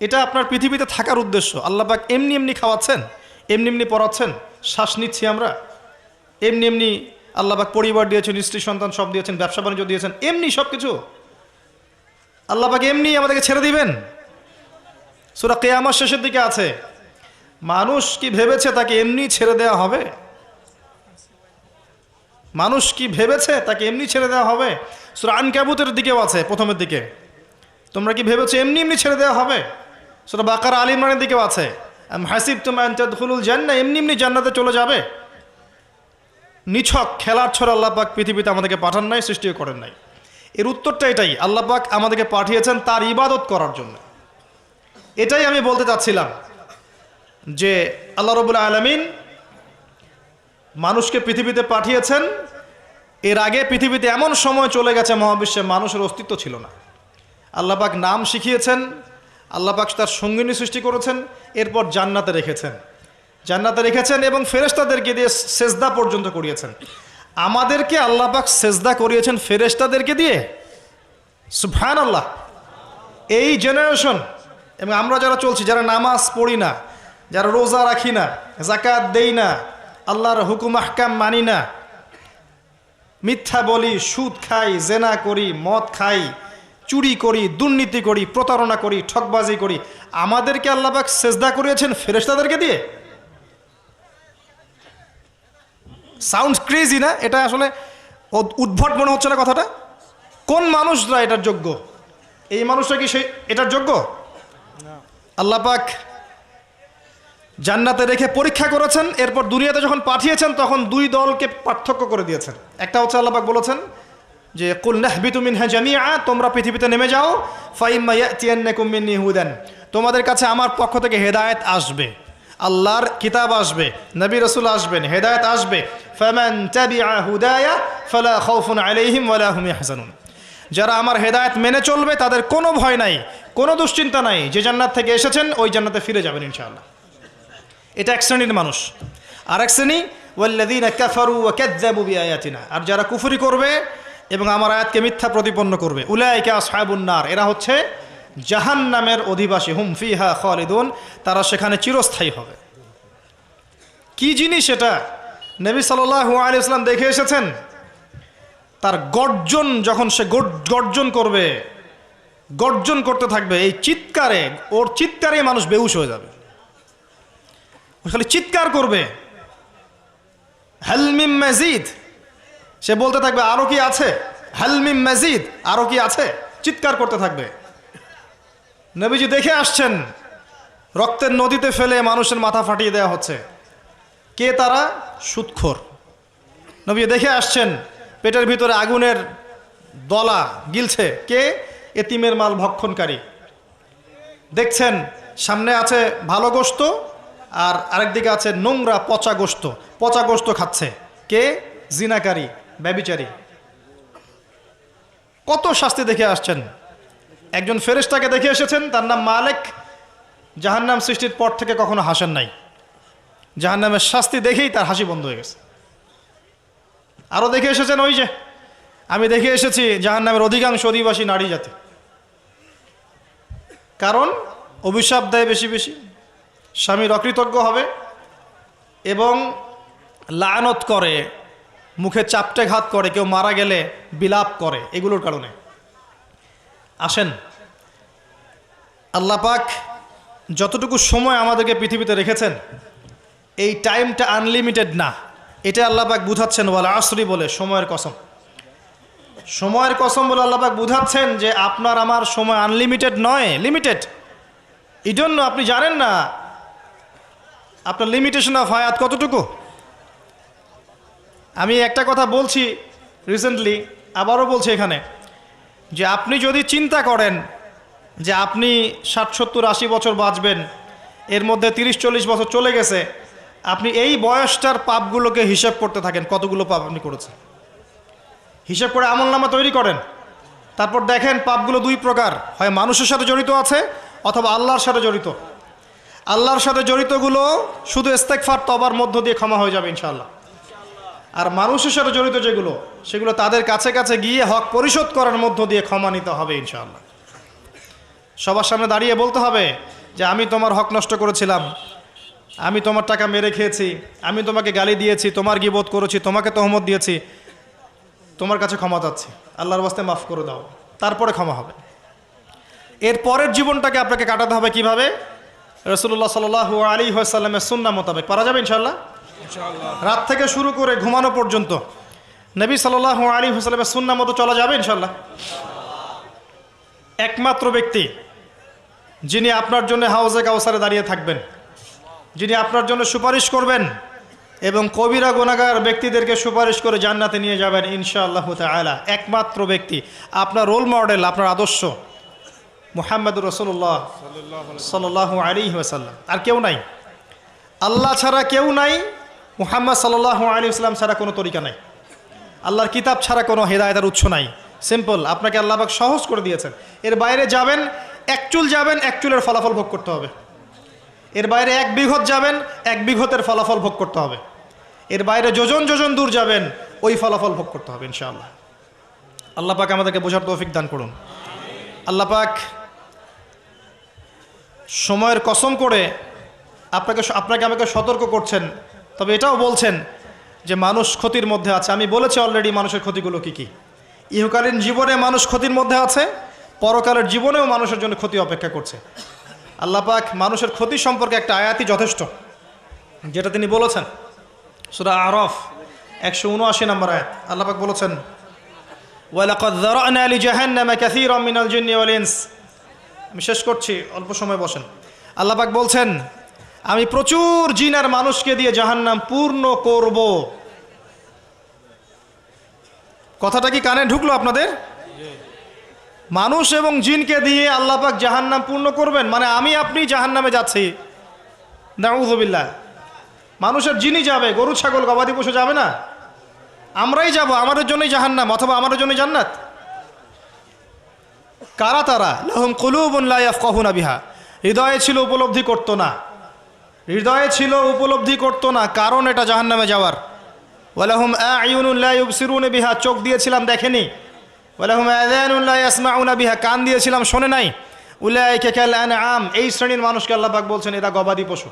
এটা আপনার পৃথিবীতে থাকার উদ্দেশ্য। আল্লাহ পাক এমনি এমনি খাওয়াচ্ছেন, এমনি এমনি পড়াচ্ছেন, শ্বাস নিচ্ছি আমরা, এমনি এমনি আল্লাহ পাক পরিবার দিয়েছেন, স্ত্রী সন্তান সব দিয়েছেন, ব্যবসা বাণিজ্য দিয়েছেন, এমনি সব কিছু আল্লাহ পাক এমনি আমাদেরকে ছেড়ে দিবেন? সূরা কিয়ামত শেষের দিকে আছে, মানুষ কি ভেবেছে তাকে এমনি ছেড়ে দেওয়া হবে? মানুষ কি ভেবেছে তাকে এমনি ছেড়ে দেওয়া হবে? সূরা আনকাবুতের দিকেও আছে, প্রথমের দিকে, তোমরা কি ভেবেছো এমনি এমনি ছেড়ে দেওয়া হবে? সূরা বাকারা আল ইমরানের দিকেও আছে, আম হাসিবতুম আন তাদখুলুল জান্নাহ, এমনি এমনি জান্নাতে চলে যাবে? নিছক খেলার ছড়া আল্লাহ পাক পৃথিবীতে আমাদেরকে পাঠান নাই, সৃষ্টিও করেন নাই। এর উত্তরটা এটাই, আল্লাহ পাক আমাদেরকে পাঠিয়েছেন তার ইবাদত করার জন্য। এটাই আমি বলতে চাচ্ছিলাম, যে আল্লাহ রাব্বুল আলামিন মানুষকে পৃথিবীতে পাঠিয়েছেন। এর আগে পৃথিবীতে এমন সময় চলে গেছে মহাবিশ্বে মানুষের অস্তিত্ব ছিল না। আল্লাহ পাক নাম শিখিয়েছেন, আল্লাহ পাক তার সঙ্গিনী সৃষ্টি করেছেন, এরপর জান্নাতে রেখেছেন এবং ফেরেশতাদেরকে দিয়ে সেজদা পর্যন্ত করিয়েছেন। আমাদেরকে আল্লাহ পাক সেজদা করিয়েছেন ফেরেশতাদেরকে দিয়ে। সুবহানাল্লাহ। এই জেনারেশন এবং আমরা যারা চলছি, যারা নামাজ পড়ি না, যারা রোজা রাখি না, যাকাত দেই না, আল্লাহর হুকুম আহকাম মানি না, মিথ্যা বলি, সুদ খাই, জেনা করি, মদ খাই, চুরি করি, দুর্নীতি করি, প্রতারণা করি, ঠকবাজি করি, আমাদেরকে আল্লাহ পাক সেজদা করিয়েছেন ফেরেশতাদেরকে দিয়ে? সাউন্ডস ক্রেজি না? এটা আসলে উদ্ভট মনে হচ্ছে না কথাটা? কোন মানুষরা এটার যোগ্য? এই মানুষরা কি সেই এটার যোগ্য? আল্লাহ পাক জান্নাতে রেখে পরীক্ষা করেছেন, এরপর দুনিয়াতে যখন পাঠিয়েছেন তখন দুই দলকে পার্থক্য করে দিয়েছেন। একটা হচ্ছে আল্লাহ পাক বলেছেন যে কুল নাহবিতু মিনহা জামিআ, তোমরা পৃথিবীতে নেমে যাও, ফাইম্মা ইয়াতিয়ান্নাকুম মিন্নী হুদান, তোমাদের কাছে আমার পক্ষ থেকে হেদায়েত আসবে, আল্লাহর কিতাব আসবে, নবী রাসূল আসবেন, হেদায়েত আসবে। ফামান তাবিআ হুদায়া ফালা খাউফুন আলাইহিম ওয়ালা হুম ইয়াহজানুন, যারা আমার হেদায়েত মেনে চলবে তাদের কোনো ভয় নাই, কোনো দুশ্চিন্তা নাই, যে জান্নাত থেকে এসেছেন ওই জান্নাতে ফিরে যাবেন ইনশাআল্লাহ। এটা এক শ্রেণীর মানুষ। আর এক শ্রেণী ওয়াল্লাযীনা কাফারু ওয়া কাযযাবু বিআয়াতিনা, আর যারা কুফরি করবে এবং আমার আয়াতকে মিথ্যা প্রতিপন্ন করবে, উলাইকা আসহাবুন নার, এরা হচ্ছে জাহান্নামের অধিবাসী, হুম ফিহা খালিদুন, তারা সেখানে চিরস্থায়ী হবে। কি জিনিস এটা? নবী সাল্লাল্লাহু আলাইহি ওয়াসাল্লাম দেখে এসেছেন। তার গর্জন, যখন সে গর্জন করবে, গর্জন করতে থাকবে, এই চিৎকারে, ওর চিৎকারে মানুষ বেহুশ হয়ে যাবে। খালি চিৎকার করবে, হাল মিন মাজিদ, সে বলতে থাকবে আরো কি আছে, হাল মিন মাজিদ, আরো কি আছে, চিৎকার করতে থাকবে। নবীজি দেখে আসছেন, রক্তের নদীতে ফেলে মানুষের মাথা ফাটিয়ে দেওয়া হচ্ছে। কে তারা? সুদখোর। নবী দেখে আসছেন, পেটের ভিতরে আগুনের দলা গিলছে। কে? এতিমের মাল ভক্ষণকারী। দেখছেন সামনে আছে ভালো গোশত, আর আরেকদিকে আছে নোংরা পচা গোশত, পচা গোশত খাচ্ছে। কে? জিনাকারী, ব্যভিচারী। কত শাস্তি দেখে আসছেন। একজন ফেরেশতাকে দেখে এসেছেন, তার নাম মালিক। জাহান্নাম সৃষ্টির পর থেকে কখনো হাসেন নাই, জাহান্নামের শাস্তি দেখেই তার হাসি বন্ধ হয়ে গেছে। আরও দেখে এসেছেন, ওই যে আমি দেখে এসেছি জাহান্নামের অধিকাংশ অধিবাসী নারী জাতি। কারণ অভিশাপ দেয় বেশি বেশি, স্বামীর অকৃতজ্ঞ হবে এবং লানত করে, মুখে চাপটে ঘাত করে, কেউ মারা গেলে বিলাপ করে, এগুলোর কারণে। আসেন, আল্লাহ পাক যতটুকু সময় আমাদেরকে পৃথিবীতে রেখেছেন, এই টাইমটা আনলিমিটেড না, এটা আল্লাহ পাক বুঝাচ্ছেন। ওয়াল আসরি বলে, সময়ের কসম, সময়ের কসম বলে আল্লাহ পাক বুঝাচ্ছেন যে আপনার আমার সময় আনলিমিটেড নয়, লিমিটেড। এই জন্য আপনি জানেন না আপনার লিমিটেশন অফ হায়াত কতটুকু। আমি একটা কথা বলছি রিসেন্টলি, আবারও বলছি এখানে, যে আপনি যদি চিন্তা করেন যে আপনি 60, 70, 80 বছর বাঁচবেন, এর মধ্যে 30-40 বছর চলে গেছে, আপনি এই বয়সটার পাপগুলোকে হিসাব করতে থাকেন, কতগুলো পাপ আপনি করেছেন। হিসাব করে আমলনামা তৈরি করেন, তারপর দেখেন পাপগুলো দুই প্রকার, হয় মানুষের সাথে জড়িত আছে অথবা আল্লাহর সাথে জড়িত। আল্লাহর সাথে জড়িতগুলো শুধু ইস্তেগফার তওবার মধ্য দিয়ে ক্ষমা হয়ে যাবে ইনশাআল্লাহ। আর মানুষের সাথে জড়িত যেগুলো, সেগুলো তাদের কাছে কাছে গিয়ে হক পরিশোধ করার মধ্য দিয়ে ক্ষমা নিতে হবে ইনশাআল্লাহ। সবার সামনে দাঁড়িয়ে বলতে হবে যে আমি তোমার হক নষ্ট করেছিলাম, আমি তোমার টাকা মেরে খেয়েছি, আমি তোমাকে গালি দিয়েছি, তোমার গীবত করেছি, তোমাকে তহমত দিয়েছি, তোমার কাছে ক্ষমা চাচ্ছি, আল্লাহর ওয়াস্তে মাফ করে দাও। তারপরে ক্ষমা হবে। এর পরের জীবনটাকে আপনাকে কাটাতে হবে কিভাবে? রাসূলুল্লাহ সাল্লাল্লাহু আলাইহি ওয়াসাল্লামের সুন্নাহ মোতাবেক পারা যাবে ইনশাআল্লাহ। রাত থেকে শুরু করে ঘুমানো পর্যন্ত নবী সাল্লাল্লাহু আলাইহি ওয়াসাল্লামের সুন্নাহ মতো চলা যাবে ইনশাআল্লাহ। একমাত্র ব্যক্তি যিনি আপনার জন্য হাউজে কাউসারে দাঁড়িয়ে থাকবেন, যিনি আপনার জন্য সুপারিশ করবেন এবং কবিরা গুনাহগার ব্যক্তিদেরকে সুপারিশ করে জান্নাতে নিয়ে যাবেন ইনশাআল্লাহু তাআলা, একমাত্র ব্যক্তি, আপনার রোল মডেল, আপনার আদর্শ মুহাম্মদুর রাসূলুল্লাহ সাল্লাল্লাহু আলাইহি ওয়াসাল্লাম। আর কেউ নাই, আল্লাহ ছাড়া কেউ নাই, মুহাম্মদ সাল্লাল্লাহু আলাইহি ওয়াসাল্লাম ছাড়া কোনো তরিকা নাই, আল্লাহর কিতাব ছাড়া কোনো হেদায়েতের উৎস নাই। সিম্পল, আপনাকে আল্লাহ পাক সহজ করে দিয়েছেন। এর বাইরে যাবেন, এক চুল যাবেন, এক চুলের ফলাফল ভোগ করতে হবে। এর বাইরে 1 বিঘত যাবেন, 1 বিঘতের ফলাফল ভোগ করতে হবে। এর বাইরে যোজন যোজন দূর যাবেন, ওই ফলাফল ভোগ করতে হবে ইনশাআল্লাহ। আল্লাহ পাক আমাদেরকে বোঝার তৌফিক দান করুন। আল্লাহ পাক সময়ের কসম করে আপনাকে আমাকে সতর্ক করছেন, তবে এটাও বলছেন যে মানুষ ক্ষতির মধ্যে আছে। আমি বলেছি অলরেডি মানুষের ক্ষতিগুলো কি কি। ইহকালীন জীবনে মানুষ ক্ষতির মধ্যে আছে, পরকালের জীবনেও মানুষের জন্য ক্ষতি অপেক্ষা করছে। আল্লাহ পাক মানুষের ক্ষতি সম্পর্কে একটা আয়াতই যথেষ্ট, যেটা তিনি বলেছেন সূরা আরাফ 179 নম্বর আয়াত। আল্লাহ পাক বলেছেন, ওয়ালাকাদ যারানা লিজাহান্নামা কাসীরাম মিনাল জিন্নি ওয়াল ইনস। আমি শেষ করছি, অল্প সময় বসেন। আল্লাহ পাক বলছেন, আমি প্রচুর জিন আর মানুষকে দিয়ে জাহান্নাম পূর্ণ করব। কথাটা কি কানে ঢুকলো আপনাদের? মানুষ এবং জিনকে দিয়ে আল্লাহ পাক জাহান্নাম পূর্ণ করবেন, মানে আমি আপনি জাহান্নামে যাচ্ছি, নাউযুবিল্লাহ। মানুষের জিনই যাবে, গরু ছাগল গবাদি পশু যাবে না, আমরাই যাব, আমাদের জন্যই জাহান্নাম অথবা আমাদের জন্যই জান্নাত। কারা তারা? লাহুম কুলুবুন লা ইয়াফকাহুনা বিহা, হৃদয়ে ছিল উপলব্ধি করতো না, হৃদয়ে ছিল উপলব্ধি করতো না, কারণ এটা জাহান্নামে যাওয়ার। ওয়ালাহুম আ'য়ুনুন লা ইউবসিরুনা বিহা, চোখ দিয়েছিলাম দেখেনি। ওয়ালাহুম আযানুন লা ইয়াসমাউনা বিহা, কান দিয়েছিলাম শোনে নাই। উলাইকা কাল আনআম, এই শ্রেণীর মানুষকে আল্লাহ পাক বলছেন এরা গবাদি পশু,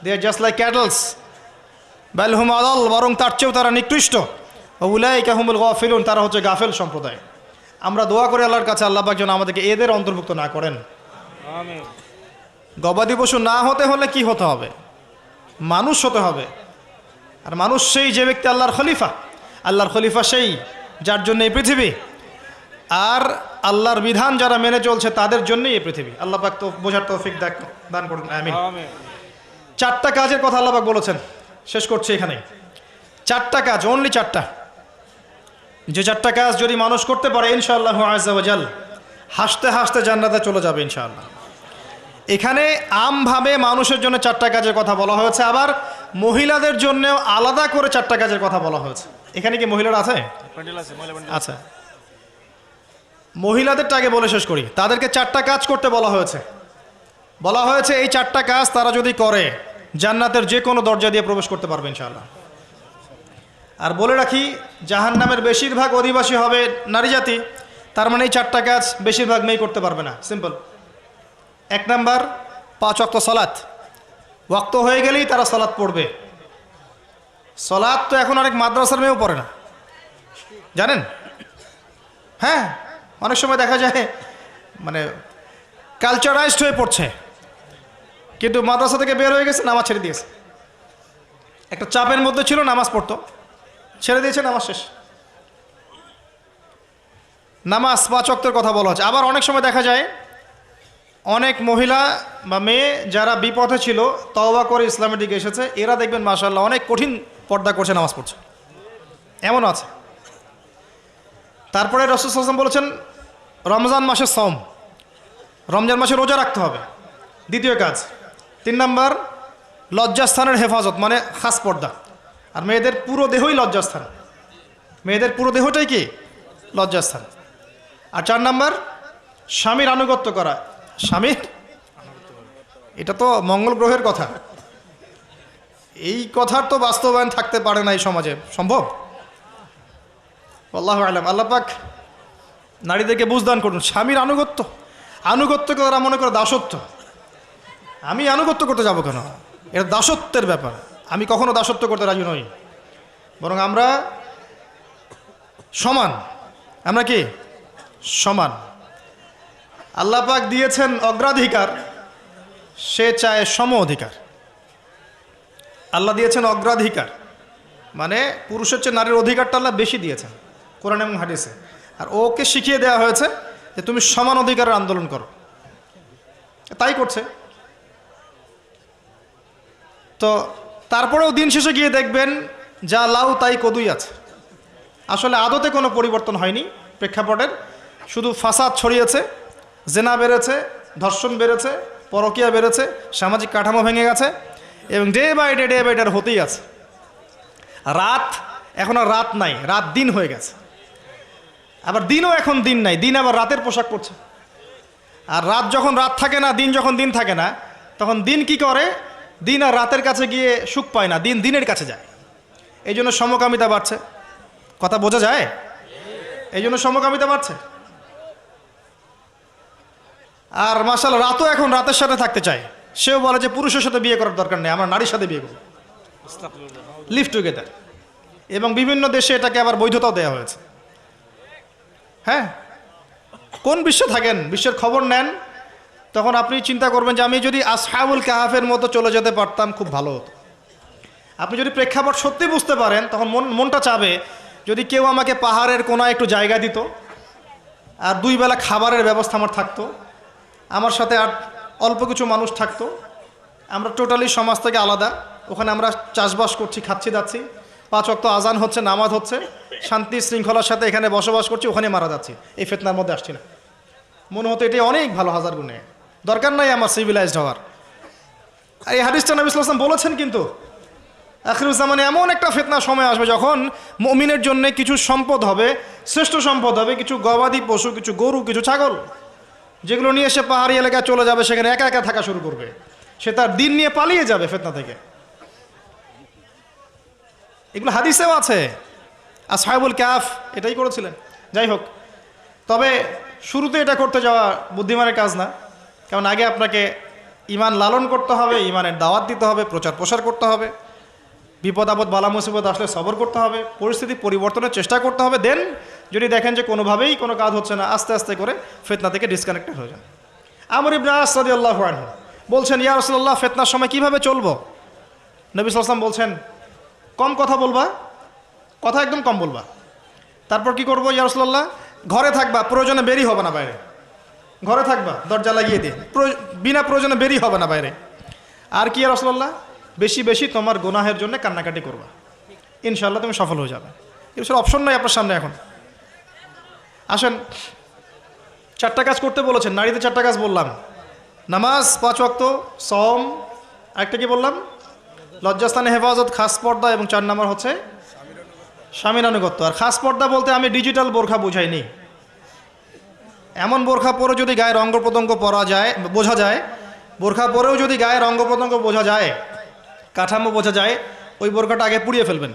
দে আর জাস্ট লাইক ক্যাটলস। বাল হুম আদাল, বরং তার চেয়েও তারা নিকৃষ্ট। উলাইকা হুমুল গাফিলুন, তারা হচ্ছে গাফেল সম্প্রদায়। আমরা দোয়া করি আল্লাহর কাছে আল্লাহ পাক যেন আমাদেরকে এদের অন্তর্ভুক্ত না করেন। আমিন। গবাদি পশু না হতে হলে কি হতে হবে? মানুষ হতে হবে। আর মানুষ সেই যে ব্যক্তি আল্লাহর খলিফা, আল্লাহর খলিফা সেই যার জন্য এই পৃথিবী, আর আল্লাহর বিধান যারা মেনে চলছে তাদের জন্যই এই পৃথিবী। আল্লাহ পাক তো বোঝার তৌফিক দান করুন, আমিন। চারটা কাজের কথা আল্লাহ পাক বলেছেন, শেষ করছি এখানে। চারটা কাজ, অনলি চারটা, যে চারটা কাজ যদি মানুষ করতে পারে ইনশাআল্লাহ আযজা ওয়া জাল হাসতে হাসতে জান্নাতে চলে যাবে ইনশাআল্লাহ। এখানে আমভাবে মানুষের জন্য চারটা কাজের কথা বলা হয়েছে, আবার মহিলাদের জন্যও আলাদা করে চারটা কাজের কথা বলা হয়েছে। এখানে কি মহিলারা আছে? আচ্ছা, মহিলাদেরটা আগে বলে শেষ করি। তাদেরকে চারটা কাজ করতে বলা হয়েছে। বলা হয়েছে এই চারটা কাজ তারা যদি করে জান্নাতের যে কোনো দরজা দিয়ে প্রবেশ করতে পারবে ইনশাআল্লাহ। আর বলে রাখি, জাহান্নামের বেশিরভাগ অধিবাসী হবে নারী জাতি, তার মানে এই চারটা কাজ বেশিরভাগ মেয়ে করতে পারবে না। সিম্পল। 1 নাম্বার, 5 ওয়াক্ত সালাত। ওয়াক্ত হয়ে গেলেই তারা সালাত পড়বে। সালাত তো এখন অনেক মাদ্রাসার মেয়েও পড়ে না, জানেন? হ্যাঁ, অনেক সময় দেখা যায় মানে কালচারাইজড হয়ে পড়ছে, কিন্তু মাদ্রাসা থেকে বের হয়ে গেছে, নামাজ ছেড়ে দিয়েছে। একটা চাপের মধ্যে ছিল, নামাজ পড়তো, ছেড়ে দিয়েছে, নামাজ শেষ। নামাজ 5 ওয়াক্তের কথা বলা হচ্ছে। আবার অনেক সময় দেখা যায় অনেক মহিলা বা মেয়ে যারা বিপথে ছিল, তওবা করে ইসলামের দিকে এসেছে, এরা দেখবেন মাশাআল্লাহ অনেক কঠিন পর্দা করছে, নামাজ পড়ছে, এমন আছে। তারপরে রাসূল সাল্লাল্লাহু আলাইহি ওয়াসাল্লাম বলেছেন রমজান মাসের সওম, রমজান মাসে রোজা রাখতে হবে, দ্বিতীয় কাজ। 3 নাম্বার, লজ্জাস্থানের হেফাজত, মানে খাস পর্দা। আর মেয়েদের পুরো দেহই লজ্জাস্থান, মেয়েদের পুরো দেহটাই কি লজ্জাস্থান। আর 4 নাম্বার, স্বামীর আনুগত্য করা। স্বামীর, এটা তো মঙ্গল গ্রহের কথা, এই কথার তো বাস্তবায়ন থাকতে পারে না এই সমাজে, সম্ভব? আল্লাহু আ'লাম। আল্লাহ পাক নারীদেরকে বুঝদান করুন। স্বামীর আনুগত্য, আনুগত্যকে তারা মনে করে দাসত্ব। আমি আনুগত্য করতে যাব কেন? এটা দাসত্বের ব্যাপার। আমি কখনো দাসত্ব করতে রাজি নই, বরং আমরা সমান। আমরা কি সমান? আল্লাহ পাক দিয়েছেন অগ্রাধিকার, সে চায় সম অধিকার। আল্লাহ দিয়েছেন অগ্রাধিকার, মানে পুরুষের চেয়ে নারীর অধিকারটা আল্লাহ বেশি দিয়েছেন কোরআন এবং হাদিসে। আর ওকে শিখিয়ে দেওয়া হয়েছে যে তুমি সমান অধিকারের আন্দোলন করো, তাই করছে। তো তারপরেও দিন শেষে গিয়ে দেখবেন যা লাউ তাই কদুই আছে। আসলে আদতে কোনো পরিবর্তন হয়নি, প্রেক্ষাপটের শুধু ফাসাদ ছড়িয়েছে, জেনা বেড়েছে, ধর্ষণ বেড়েছে, পরকীয়া বেড়েছে, সামাজিক কাঠামো ভেঙে গেছে, এবং ডে বাই ডে আর হতেই আছে। রাত এখন আর রাত নাই, রাত দিন হয়ে গেছে। আবার দিনও এখন দিন নাই, দিন আবার রাতের পোশাক পরছে। আর রাত যখন রাত থাকে না, দিন যখন দিন থাকে না, তখন দিন কি করে? দিন আর রাতের কাছে গিয়ে সুখ পায় না, দিন দিনের কাছে যায়। এই জন্য সমকামিতা বাড়ছে। কথা বোঝা যায়? এই জন্য সমকামিতা বাড়ছে। আর মাশাআল্লাহ রাতও এখন রাতের সাথে থাকতে চায়। সেও বলে যে পুরুষের সাথে বিয়ে করার দরকার নেই, আমরা নারীর সাথে বিয়ে করব, লিভ টুগেদার। এবং বিভিন্ন দেশে এটাকে আবার বৈধতাও দেওয়া হয়েছে। হ্যাঁ, কোন বিশ্বে থাকেন, বিশ্বের খবর নেন, তখন আপনি চিন্তা করবেন যে আমি যদি আসহাবুল কাহাফের মতো চলে যেতে পারতাম খুব ভালো হতো। আপনি যদি প্রেক্ষাপট সত্যি বুঝতে পারেন, তখন মনটা চাবে যদি কেউ আমাকে পাহাড়ের কোনায় একটু জায়গা দিত, আর 2 বেলা খাবারের ব্যবস্থা আমার থাকতো, আমার সাথে আর অল্প কিছু মানুষ থাকতো, আমরা টোটালি সমাজ থেকে আলাদা, ওখানে আমরা চাষবাস করছি, খাচ্ছি যাচ্ছি, 5 ওয়াক্ত আজান হচ্ছে, নামাজ হচ্ছে, শান্তি শৃঙ্খলার সাথে এখানে বসবাস করছি, ওখানে মারা যাচ্ছি, এই ফিতনার মধ্যে আসছি না। মনে হতো এটাই অনেক ভালো, হাজার গুণে। দরকার নাই আমার সিভিলাইজড হওয়ার। আর এই হাদিসটা নবী সাল্লাল্লাহু আলাইহি ওয়াসাল্লাম বলেছেন কিন্তু আখিরুজ্জামানে এমন একটা ফিতনা সময় আসবে যখন মুমিনের জন্য কিছু সম্পদ হবে, শ্রেষ্ঠ সম্পদ হবে, কিছু গবাদি পশু, কিছু গরু, কিছু ছাগল, যেগুলো নিয়ে সে পাহাড়ি এলাকায় চলে যাবে, সেখানে একা একা থাকা শুরু করবে, সে তার দিন নিয়ে পালিয়ে যাবে ফিতনা থেকে। এগুলো হাদিসেও আছে। আসহাবুল কাহফ এটাই করেছিলেন। যাই হোক, তবে শুরুতে এটা করতে যাওয়া বুদ্ধিমানের কাজ না, কারণ আগে আপনাকে ঈমান লালন করতে হবে, ঈমানের দাওয়াত দিতে হবে, প্রচার প্রসার করতে হবে, বিপদ আপদ বালা মুসিবত আসলে সবর করতে হবে, পরিস্থিতি পরিবর্তনের চেষ্টা করতে হবে। দেন যদি দেখেন যে কোনোভাবেই কোনো কাজ হচ্ছে না, আস্তে আস্তে করে ফিতনা থেকে ডিসকানেক্টেড হয়ে যান। আমর ইবনে আস রাদিয়াল্লাহু আনহু বলছেন, ইয়া রাসূলুল্লাহ, ফিতনার সময় কিভাবে চলবো? নবী সাল্লাল্লাহু আলাইহি ওয়াসাল্লাম বলছেন, কম কথা বলবা, কথা একদম কম বলবা। তারপর কি করবো ইয়া রাসূলুল্লাহ? ঘরে থাকবা, প্রয়োজনে বেরি হবে না বাইরে। ঘরে থাকবা, দরজা লাগিয়ে দিয়ে, বিনা প্রয়োজনে বেরি হবে না বাইরে। আর কি ইয়া রাসূলুল্লাহ? বেশি বেশি তোমার গুনাহের জন্য কান্নাকাটি করবা, ইনশাআল্লাহ তুমি সফল হয়ে যাবে। এর অপশন নাই আপনার সামনে। এখন আসেন, 4টা কাজ করতে বলেছেন। নারীদের 4টা কাজ বললাম, নামাজ, 5 ওয়াক্ত, সওম, আরেকটা কি বললাম? লজ্জাস্থানে হেফাজত, খাস পর্দা, এবং 4 নম্বর হচ্ছে স্বামীর আনুগত্য। আর খাস পর্দা বলতে আমি ডিজিটাল বোরখা বুঝাইনি। এমন বোরখা পরে যদি গায়ের অঙ্গ প্রত্যঙ্গ বোঝা যায়, বোরখা পরেও যদি গায়ের অঙ্গ প্রত্যঙ্গ বোঝা যায়, কাঠামো বোঝা যায়, ওই বোরখাটা আগে পুড়িয়ে ফেলবেন।